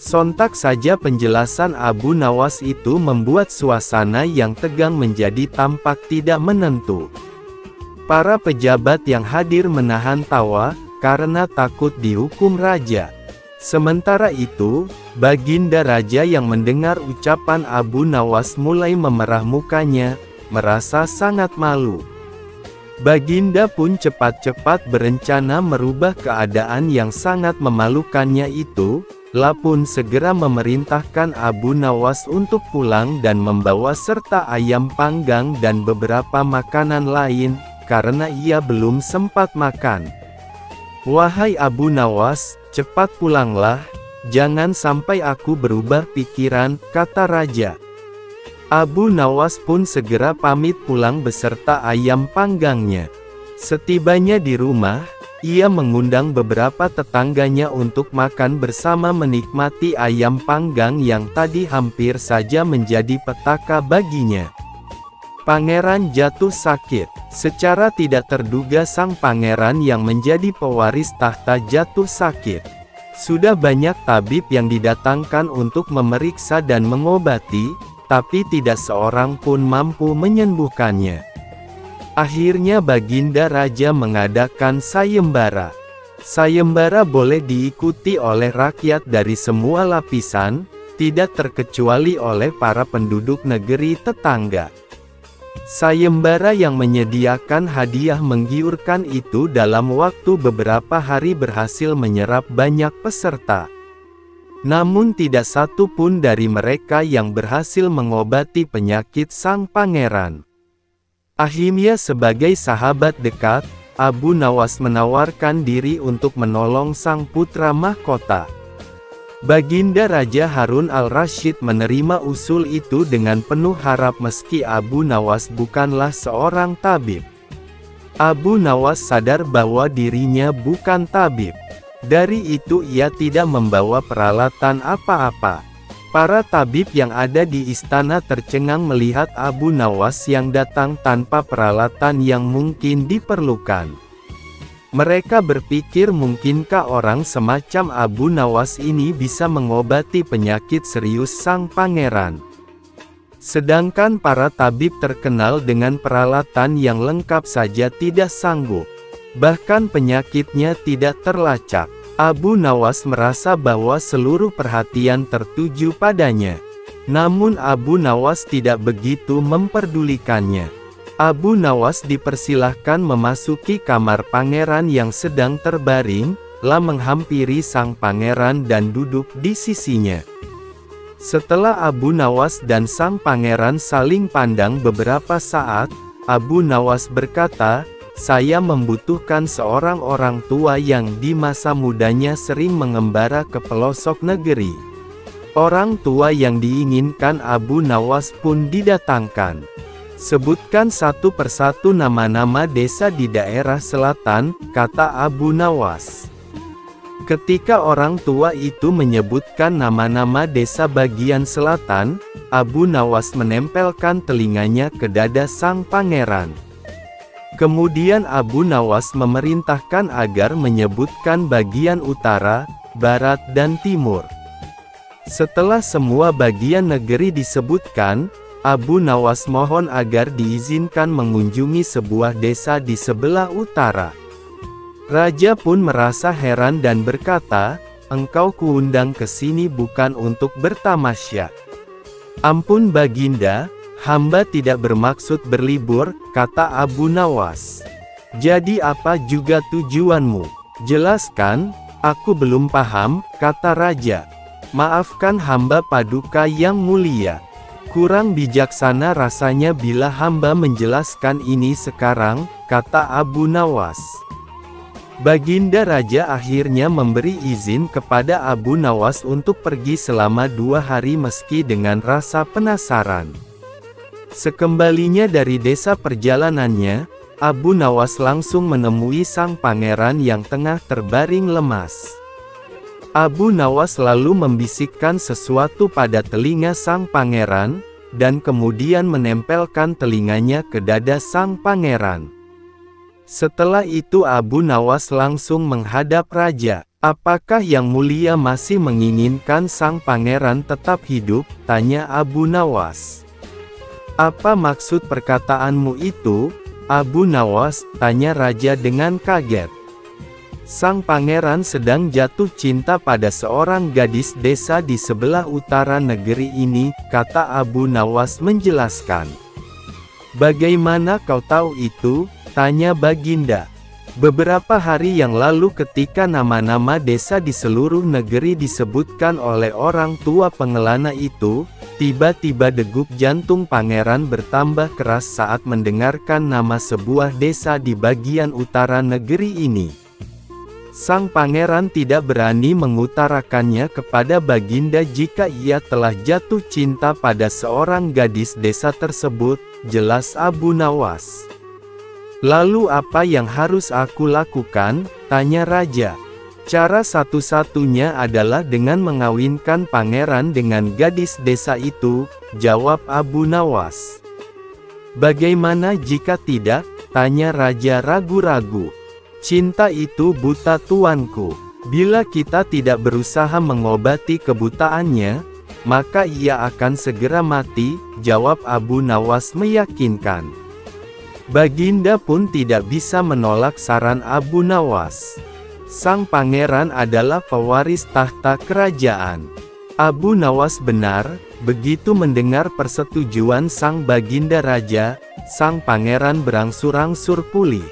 Sontak saja penjelasan Abu Nawas itu membuat suasana yang tegang menjadi tampak tidak menentu. Para pejabat yang hadir menahan tawa, karena takut dihukum raja. Sementara itu, baginda raja yang mendengar ucapan Abu Nawas mulai memerah mukanya, merasa sangat malu. Baginda pun cepat-cepat berencana merubah keadaan yang sangat memalukannya itu, pun segera memerintahkan Abu Nawas untuk pulang dan membawa serta ayam panggang dan beberapa makanan lain, karena ia belum sempat makan. Wahai Abu Nawas, cepat pulanglah, jangan sampai aku berubah pikiran, kata raja. Abu Nawas pun segera pamit pulang beserta ayam panggangnya. Setibanya di rumah, ia mengundang beberapa tetangganya untuk makan bersama menikmati ayam panggang yang tadi hampir saja menjadi petaka baginya. Pangeran jatuh sakit. Secara tidak terduga sang pangeran yang menjadi pewaris tahta jatuh sakit. Sudah banyak tabib yang didatangkan untuk memeriksa dan mengobati, tapi tidak seorang pun mampu menyembuhkannya. Akhirnya baginda raja mengadakan sayembara. Sayembara boleh diikuti oleh rakyat dari semua lapisan, tidak terkecuali oleh para penduduk negeri tetangga. Sayembara yang menyediakan hadiah menggiurkan itu dalam waktu beberapa hari berhasil menyerap banyak peserta. Namun tidak satu pun dari mereka yang berhasil mengobati penyakit sang pangeran. Akhirnya sebagai sahabat dekat, Abu Nawas menawarkan diri untuk menolong sang putra mahkota. Baginda Raja Harun al-Rasyid menerima usul itu dengan penuh harap meski Abu Nawas bukanlah seorang tabib. Abu Nawas sadar bahwa dirinya bukan tabib. Dari itu ia tidak membawa peralatan apa-apa. Para tabib yang ada di istana tercengang melihat Abu Nawas yang datang tanpa peralatan yang mungkin diperlukan. Mereka berpikir mungkinkah orang semacam Abu Nawas ini bisa mengobati penyakit serius sang pangeran. Sedangkan para tabib terkenal dengan peralatan yang lengkap saja tidak sanggup. Bahkan penyakitnya tidak terlacak. Abu Nawas merasa bahwa seluruh perhatian tertuju padanya. Namun Abu Nawas tidak begitu memperdulikannya. Abu Nawas dipersilahkan memasuki kamar pangeran yang sedang terbaring, menghampiri sang pangeran dan duduk di sisinya. Setelah Abu Nawas dan sang pangeran saling pandang beberapa saat, Abu Nawas berkata, "Saya membutuhkan seorang orang tua yang di masa mudanya sering mengembara ke pelosok negeri." Orang tua yang diinginkan Abu Nawas pun didatangkan. "Sebutkan satu persatu nama-nama desa di daerah selatan," kata Abu Nawas. Ketika orang tua itu menyebutkan nama-nama desa bagian selatan, Abu Nawas menempelkan telinganya ke dada sang pangeran. Kemudian Abu Nawas memerintahkan agar menyebutkan bagian utara, barat dan timur. Setelah semua bagian negeri disebutkan, Abu Nawas mohon agar diizinkan mengunjungi sebuah desa di sebelah utara. Raja pun merasa heran dan berkata, "Engkau kuundang ke sini bukan untuk bertamasya." "Ampun baginda, hamba tidak bermaksud berlibur," kata Abu Nawas. "Jadi apa juga tujuanmu? Jelaskan, aku belum paham," kata raja. "Maafkan hamba paduka yang mulia. Kurang bijaksana rasanya bila hamba menjelaskan ini sekarang," kata Abu Nawas. Baginda Raja akhirnya memberi izin kepada Abu Nawas untuk pergi selama 2 hari meski dengan rasa penasaran. Sekembalinya dari desa perjalanannya, Abu Nawas langsung menemui sang pangeran yang tengah terbaring lemas. Abu Nawas lalu membisikkan sesuatu pada telinga sang pangeran, dan kemudian menempelkan telinganya ke dada sang pangeran. Setelah itu Abu Nawas langsung menghadap raja. "Apakah Yang Mulia masih menginginkan sang pangeran tetap hidup?" tanya Abu Nawas. "Apa maksud perkataanmu itu, Abu Nawas?" tanya raja dengan kaget. Sang pangeran sedang jatuh cinta pada seorang gadis desa di sebelah utara negeri ini, kata Abu Nawas menjelaskan. "Bagaimana kau tahu itu?" tanya Baginda. "Beberapa hari yang lalu ketika nama-nama desa di seluruh negeri disebutkan oleh orang tua pengelana itu, tiba-tiba degup jantung pangeran bertambah keras saat mendengarkan nama sebuah desa di bagian utara negeri ini. Sang pangeran tidak berani mengutarakannya kepada Baginda jika ia telah jatuh cinta pada seorang gadis desa tersebut," jelas Abu Nawas. "Lalu apa yang harus aku lakukan?" tanya raja. "Cara satu-satunya adalah dengan mengawinkan pangeran dengan gadis desa itu," jawab Abu Nawas. "Bagaimana jika tidak?" tanya raja ragu-ragu. "Cinta itu buta tuanku. Bila kita tidak berusaha mengobati kebutaannya, maka ia akan segera mati," jawab Abu Nawas meyakinkan. Baginda pun tidak bisa menolak saran Abu Nawas. Sang pangeran adalah pewaris tahta kerajaan. Abu Nawas benar. Begitu mendengar persetujuan sang Baginda Raja, sang pangeran berangsur-angsur pulih.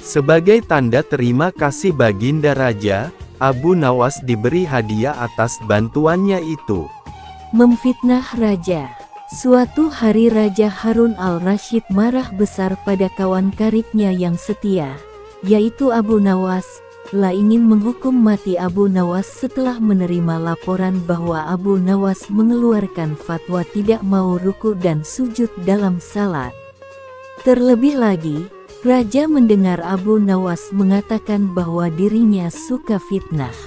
Sebagai tanda terima kasih Baginda Raja, Abu Nawas diberi hadiah atas bantuannya itu. Memfitnah raja. Suatu hari Raja Harun al-Rasyid marah besar pada kawan karibnya yang setia, yaitu Abu Nawas, ingin menghukum mati Abu Nawas setelah menerima laporan bahwa Abu Nawas mengeluarkan fatwa tidak mau ruku dan sujud dalam salat. Terlebih lagi, Raja mendengar Abu Nawas mengatakan bahwa dirinya suka fitnah.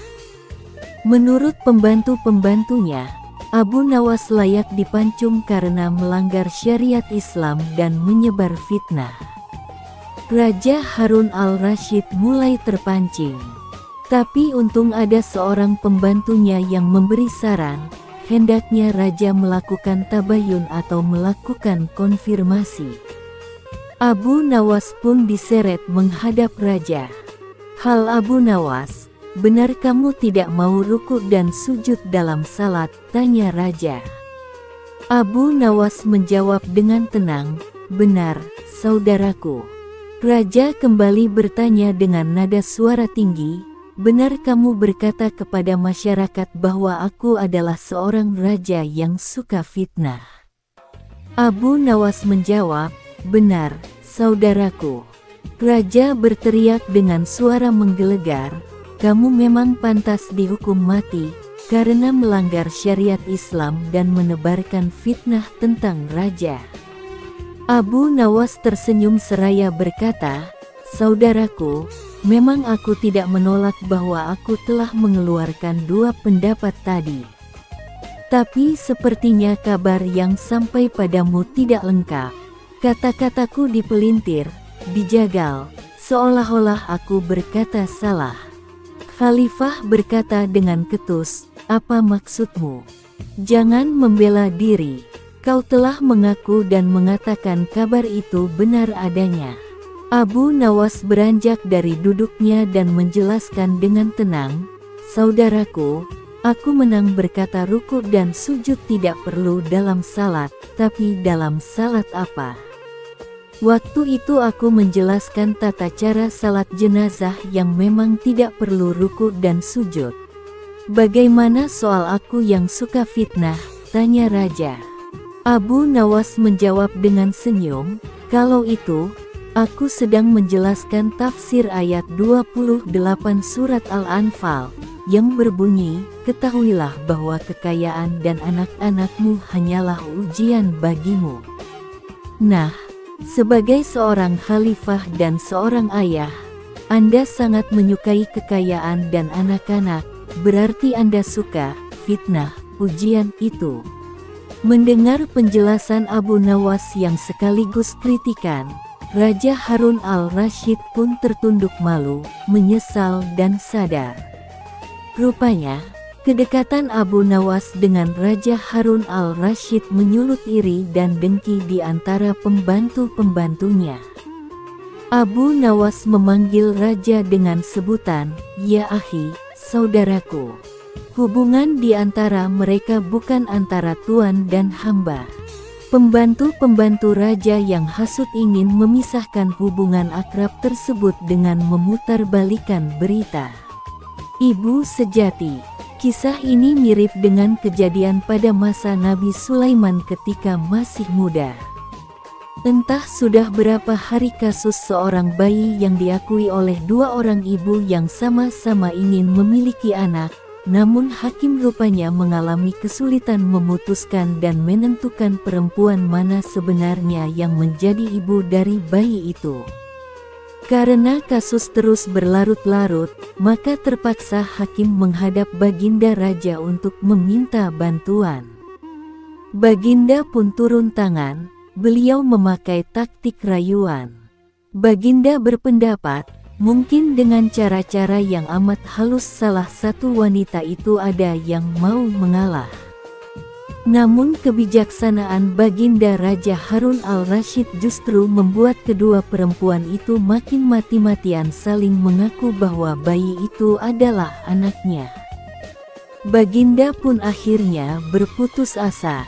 Menurut pembantu-pembantunya, Abu Nawas layak dipancung karena melanggar syariat Islam dan menyebar fitnah. Raja Harun al-Rasyid mulai terpancing. Tapi untung ada seorang pembantunya yang memberi saran, hendaknya raja melakukan tabayun atau melakukan konfirmasi. Abu Nawas pun diseret menghadap raja. "Hal Abu Nawas, benar kamu tidak mau ruku dan sujud dalam salat?" tanya raja. Abu Nawas menjawab dengan tenang, "Benar, saudaraku." Raja kembali bertanya dengan nada suara tinggi, "Benar kamu berkata kepada masyarakat bahwa aku adalah seorang raja yang suka fitnah?" Abu Nawas menjawab, "Benar, saudaraku." Raja berteriak dengan suara menggelegar, "Kamu memang pantas dihukum mati, karena melanggar syariat Islam dan menebarkan fitnah tentang raja." Abu Nawas tersenyum seraya berkata, "Saudaraku, memang aku tidak menolak bahwa aku telah mengeluarkan dua pendapat tadi. Tapi sepertinya kabar yang sampai padamu tidak lengkap. Kata-kataku dipelintir, dijagal, seolah-olah aku berkata salah." Khalifah berkata dengan ketus, "Apa maksudmu? Jangan membela diri. Kau telah mengaku dan mengatakan kabar itu benar adanya." Abu Nawas beranjak dari duduknya dan menjelaskan dengan tenang, "Saudaraku, aku menang berkata ruku dan sujud tidak perlu dalam salat, tapi dalam salat apa? Waktu itu aku menjelaskan tata cara salat jenazah yang memang tidak perlu ruku dan sujud. Bagaimana soal aku yang suka fitnah?" tanya raja. Abu Nawas menjawab dengan senyum, "Kalau itu, aku sedang menjelaskan tafsir ayat 28 surat Al-Anfal, yang berbunyi, "Ketahuilah bahwa kekayaan dan anak-anakmu hanyalah ujian bagimu." Nah, sebagai seorang khalifah dan seorang ayah, Anda sangat menyukai kekayaan dan anak-anak, berarti Anda suka fitnah, ujian itu. Mendengar penjelasan Abu Nawas yang sekaligus kritikan, Raja Harun al-Rasyid pun tertunduk malu, menyesal dan sadar. Rupanya, kedekatan Abu Nawas dengan Raja Harun al-Rasyid menyulut iri dan dengki di antara pembantu-pembantunya. Abu Nawas memanggil raja dengan sebutan, "Ya akhi, saudaraku." Hubungan di antara mereka bukan antara tuan dan hamba. Pembantu-pembantu raja yang hasut ingin memisahkan hubungan akrab tersebut dengan memutarbalikkan berita. Ibu sejati. Kisah ini mirip dengan kejadian pada masa Nabi Sulaiman ketika masih muda. Entah sudah berapa hari kasus seorang bayi yang diakui oleh dua orang ibu yang sama-sama ingin memiliki anak, namun hakim rupanya mengalami kesulitan memutuskan dan menentukan perempuan mana sebenarnya yang menjadi ibu dari bayi itu. Karena kasus terus berlarut-larut, maka terpaksa hakim menghadap Baginda Raja untuk meminta bantuan. Baginda pun turun tangan, beliau memakai taktik rayuan. Baginda berpendapat, mungkin dengan cara-cara yang amat halus salah satu wanita itu ada yang mau mengalah. Namun kebijaksanaan Baginda Raja Harun al-Rasyid justru membuat kedua perempuan itu makin mati-matian saling mengaku bahwa bayi itu adalah anaknya. Baginda pun akhirnya berputus asa.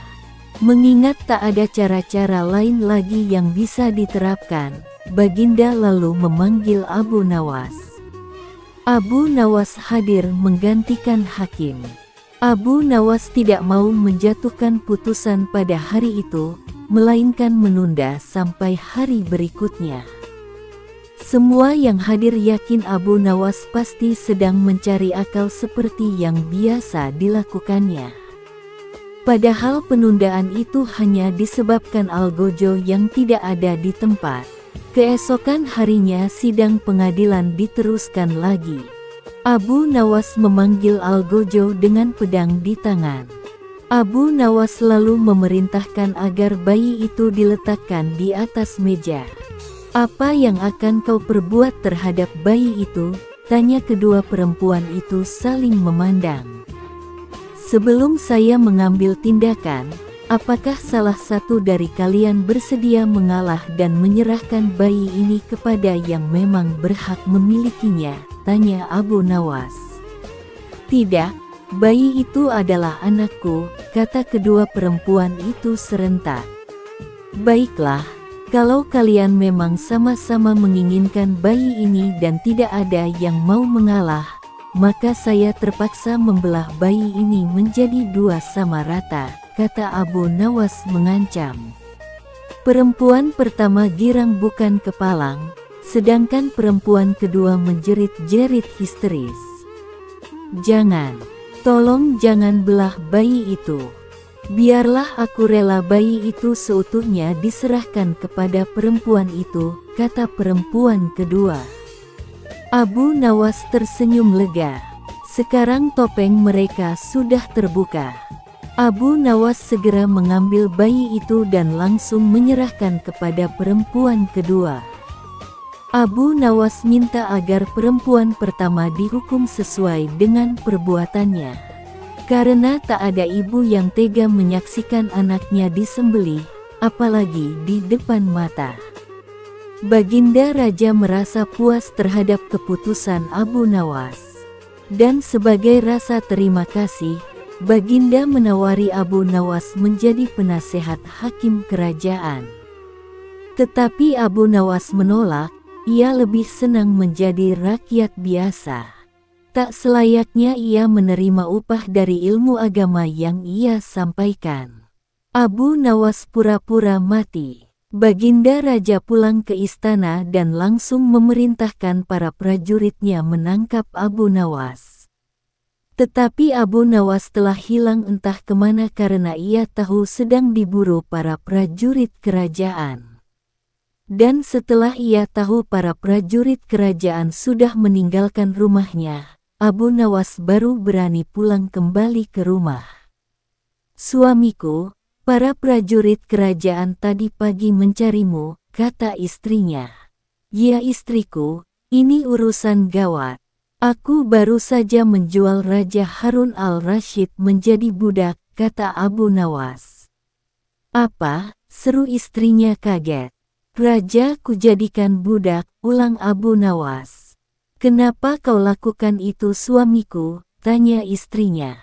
Mengingat tak ada cara-cara lain lagi yang bisa diterapkan, Baginda lalu memanggil Abu Nawas. Abu Nawas hadir menggantikan hakim. Abu Nawas tidak mau menjatuhkan putusan pada hari itu, melainkan menunda sampai hari berikutnya. Semua yang hadir yakin Abu Nawas pasti sedang mencari akal seperti yang biasa dilakukannya. Padahal penundaan itu hanya disebabkan algojo yang tidak ada di tempat. Keesokan harinya sidang pengadilan diteruskan lagi. Abu Nawas memanggil algojo dengan pedang di tangan. Abu Nawas lalu memerintahkan agar bayi itu diletakkan di atas meja. "Apa yang akan kau perbuat terhadap bayi itu?" tanya kedua perempuan itu saling memandang. "Sebelum saya mengambil tindakan, apakah salah satu dari kalian bersedia mengalah dan menyerahkan bayi ini kepada yang memang berhak memilikinya?" tanya Abu Nawas. "Tidak, bayi itu adalah anakku," kata kedua perempuan itu serentak. "Baiklah, kalau kalian memang sama-sama menginginkan bayi ini dan tidak ada yang mau mengalah, maka saya terpaksa membelah bayi ini menjadi dua sama rata," kata Abu Nawas mengancam. Perempuan pertama girang bukan kepalang, sedangkan perempuan kedua menjerit-jerit histeris. "Jangan, tolong jangan belah bayi itu. Biarlah aku rela bayi itu seutuhnya diserahkan kepada perempuan itu," kata perempuan kedua. Abu Nawas tersenyum lega. Sekarang topeng mereka sudah terbuka. Abu Nawas segera mengambil bayi itu dan langsung menyerahkan kepada perempuan kedua. Abu Nawas minta agar perempuan pertama dihukum sesuai dengan perbuatannya. Karena tak ada ibu yang tega menyaksikan anaknya disembelih, apalagi di depan mata. Baginda Raja merasa puas terhadap keputusan Abu Nawas. Dan sebagai rasa terima kasih, Baginda menawari Abu Nawas menjadi penasehat hakim kerajaan. Tetapi Abu Nawas menolak, ia lebih senang menjadi rakyat biasa. Tak selayaknya ia menerima upah dari ilmu agama yang ia sampaikan. Abu Nawas pura-pura mati. Baginda Raja pulang ke istana dan langsung memerintahkan para prajuritnya menangkap Abu Nawas. Tetapi Abu Nawas telah hilang entah kemana karena ia tahu sedang diburu para prajurit kerajaan. Dan setelah ia tahu para prajurit kerajaan sudah meninggalkan rumahnya, Abu Nawas baru berani pulang kembali ke rumah. "Suamiku, para prajurit kerajaan tadi pagi mencarimu," kata istrinya. "Ya istriku, ini urusan gawat. Aku baru saja menjual Raja Harun al-Rashid menjadi budak," kata Abu Nawas. "Apa?" seru istrinya kaget. "Raja kujadikan budak," ulang Abu Nawas. "Kenapa kau lakukan itu suamiku?" tanya istrinya.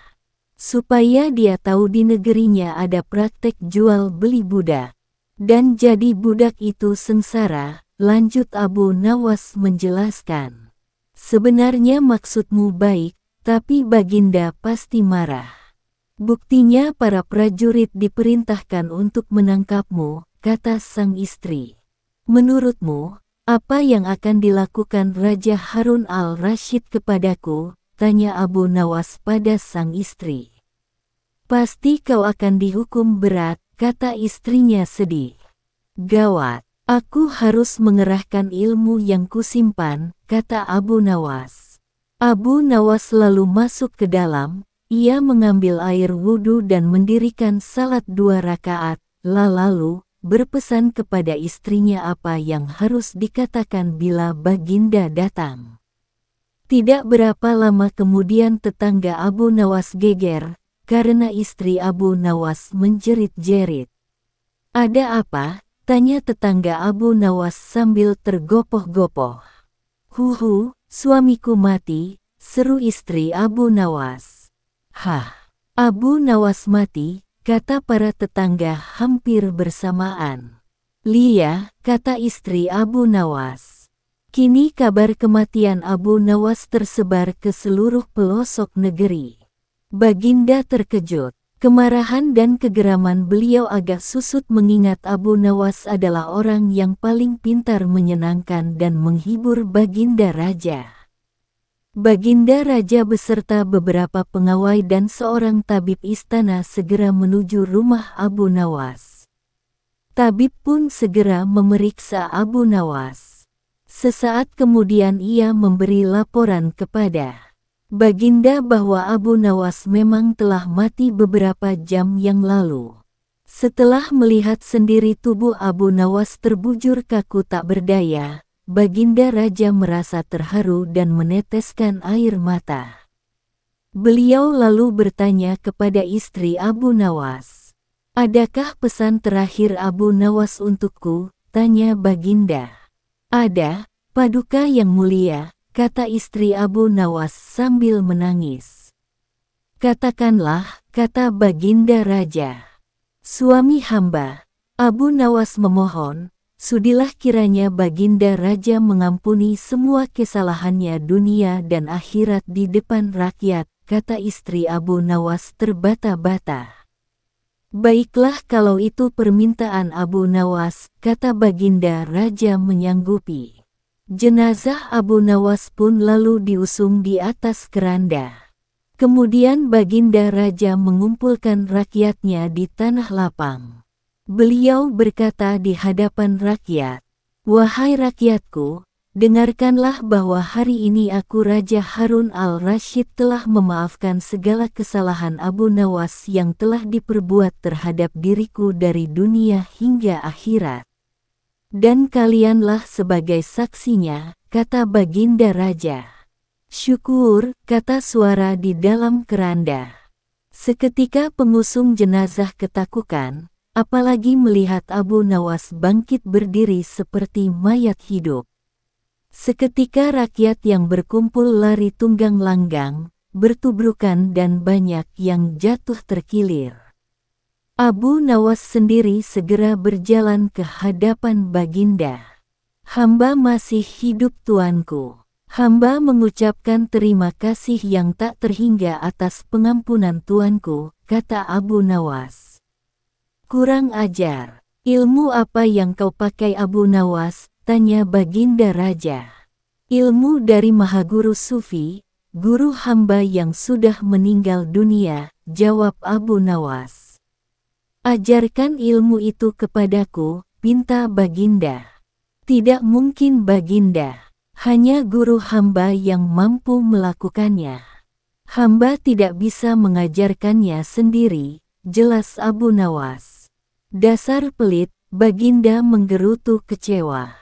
"Supaya dia tahu di negerinya ada praktek jual beli budak. Dan jadi budak itu sengsara," lanjut Abu Nawas menjelaskan. "Sebenarnya maksudmu baik, tapi Baginda pasti marah. Buktinya para prajurit diperintahkan untuk menangkapmu," kata sang istri. "Menurutmu, apa yang akan dilakukan Raja Harun al-Rashid kepadaku?" tanya Abu Nawas pada sang istri. "Pasti kau akan dihukum berat," kata istrinya sedih. "Gawat. Aku harus mengerahkan ilmu yang kusimpan," kata Abu Nawas. Abu Nawas lalu masuk ke dalam, ia mengambil air wudhu dan mendirikan salat 2 rakaat, lalu berpesan kepada istrinya apa yang harus dikatakan bila Baginda datang. Tidak berapa lama kemudian tetangga Abu Nawas geger, karena istri Abu Nawas menjerit-jerit. "Ada apa?" tanya tetangga Abu Nawas sambil tergopoh-gopoh. "Huhu, suamiku mati," seru istri Abu Nawas. "Hah, Abu Nawas mati?" kata para tetangga hampir bersamaan. "Lia," kata istri Abu Nawas. Kini kabar kematian Abu Nawas tersebar ke seluruh pelosok negeri. Baginda terkejut. Kemarahan dan kegeraman beliau agak susut mengingat Abu Nawas adalah orang yang paling pintar menyenangkan dan menghibur Baginda Raja. Baginda Raja beserta beberapa pengawai dan seorang tabib istana segera menuju rumah Abu Nawas. Tabib pun segera memeriksa Abu Nawas. Sesaat kemudian ia memberi laporan kepada Baginda bahwa Abu Nawas memang telah mati beberapa jam yang lalu. Setelah melihat sendiri tubuh Abu Nawas terbujur kaku tak berdaya, Baginda Raja merasa terharu dan meneteskan air mata. Beliau lalu bertanya kepada istri Abu Nawas. "Adakah pesan terakhir Abu Nawas untukku?" tanya Baginda. "Ada, Paduka yang mulia," kata istri Abu Nawas sambil menangis. "Katakanlah," kata Baginda Raja. "Suami hamba, Abu Nawas memohon, sudilah kiranya Baginda Raja mengampuni semua kesalahannya dunia dan akhirat di depan rakyat," kata istri Abu Nawas terbata-bata. "Baiklah kalau itu permintaan Abu Nawas," kata Baginda Raja menyanggupi. Jenazah Abu Nawas pun lalu diusung di atas keranda. Kemudian Baginda Raja mengumpulkan rakyatnya di tanah lapang. Beliau berkata di hadapan rakyat, "Wahai rakyatku, dengarkanlah bahwa hari ini aku Raja Harun al-Rashid telah memaafkan segala kesalahan Abu Nawas yang telah diperbuat terhadap diriku dari dunia hingga akhirat. Dan kalianlah sebagai saksinya," kata Baginda Raja. "Syukur," kata suara di dalam keranda. Seketika pengusung jenazah ketakutan, apalagi melihat Abu Nawas bangkit berdiri seperti mayat hidup. Seketika rakyat yang berkumpul lari tunggang langgang, bertubrukan dan banyak yang jatuh terkilir. Abu Nawas sendiri segera berjalan ke hadapan Baginda. "Hamba masih hidup tuanku. Hamba mengucapkan terima kasih yang tak terhingga atas pengampunan tuanku," kata Abu Nawas. "Kurang ajar. Ilmu apa yang kau pakai Abu Nawas?" tanya Baginda Raja. "Ilmu dari Mahaguru Sufi," Guru hamba yang sudah meninggal dunia, jawab Abu Nawas. Ajarkan ilmu itu kepadaku, pinta Baginda. Tidak mungkin Baginda, hanya guru hamba yang mampu melakukannya. Hamba tidak bisa mengajarkannya sendiri, jelas Abu Nawas. Dasar pelit, Baginda menggerutu kecewa.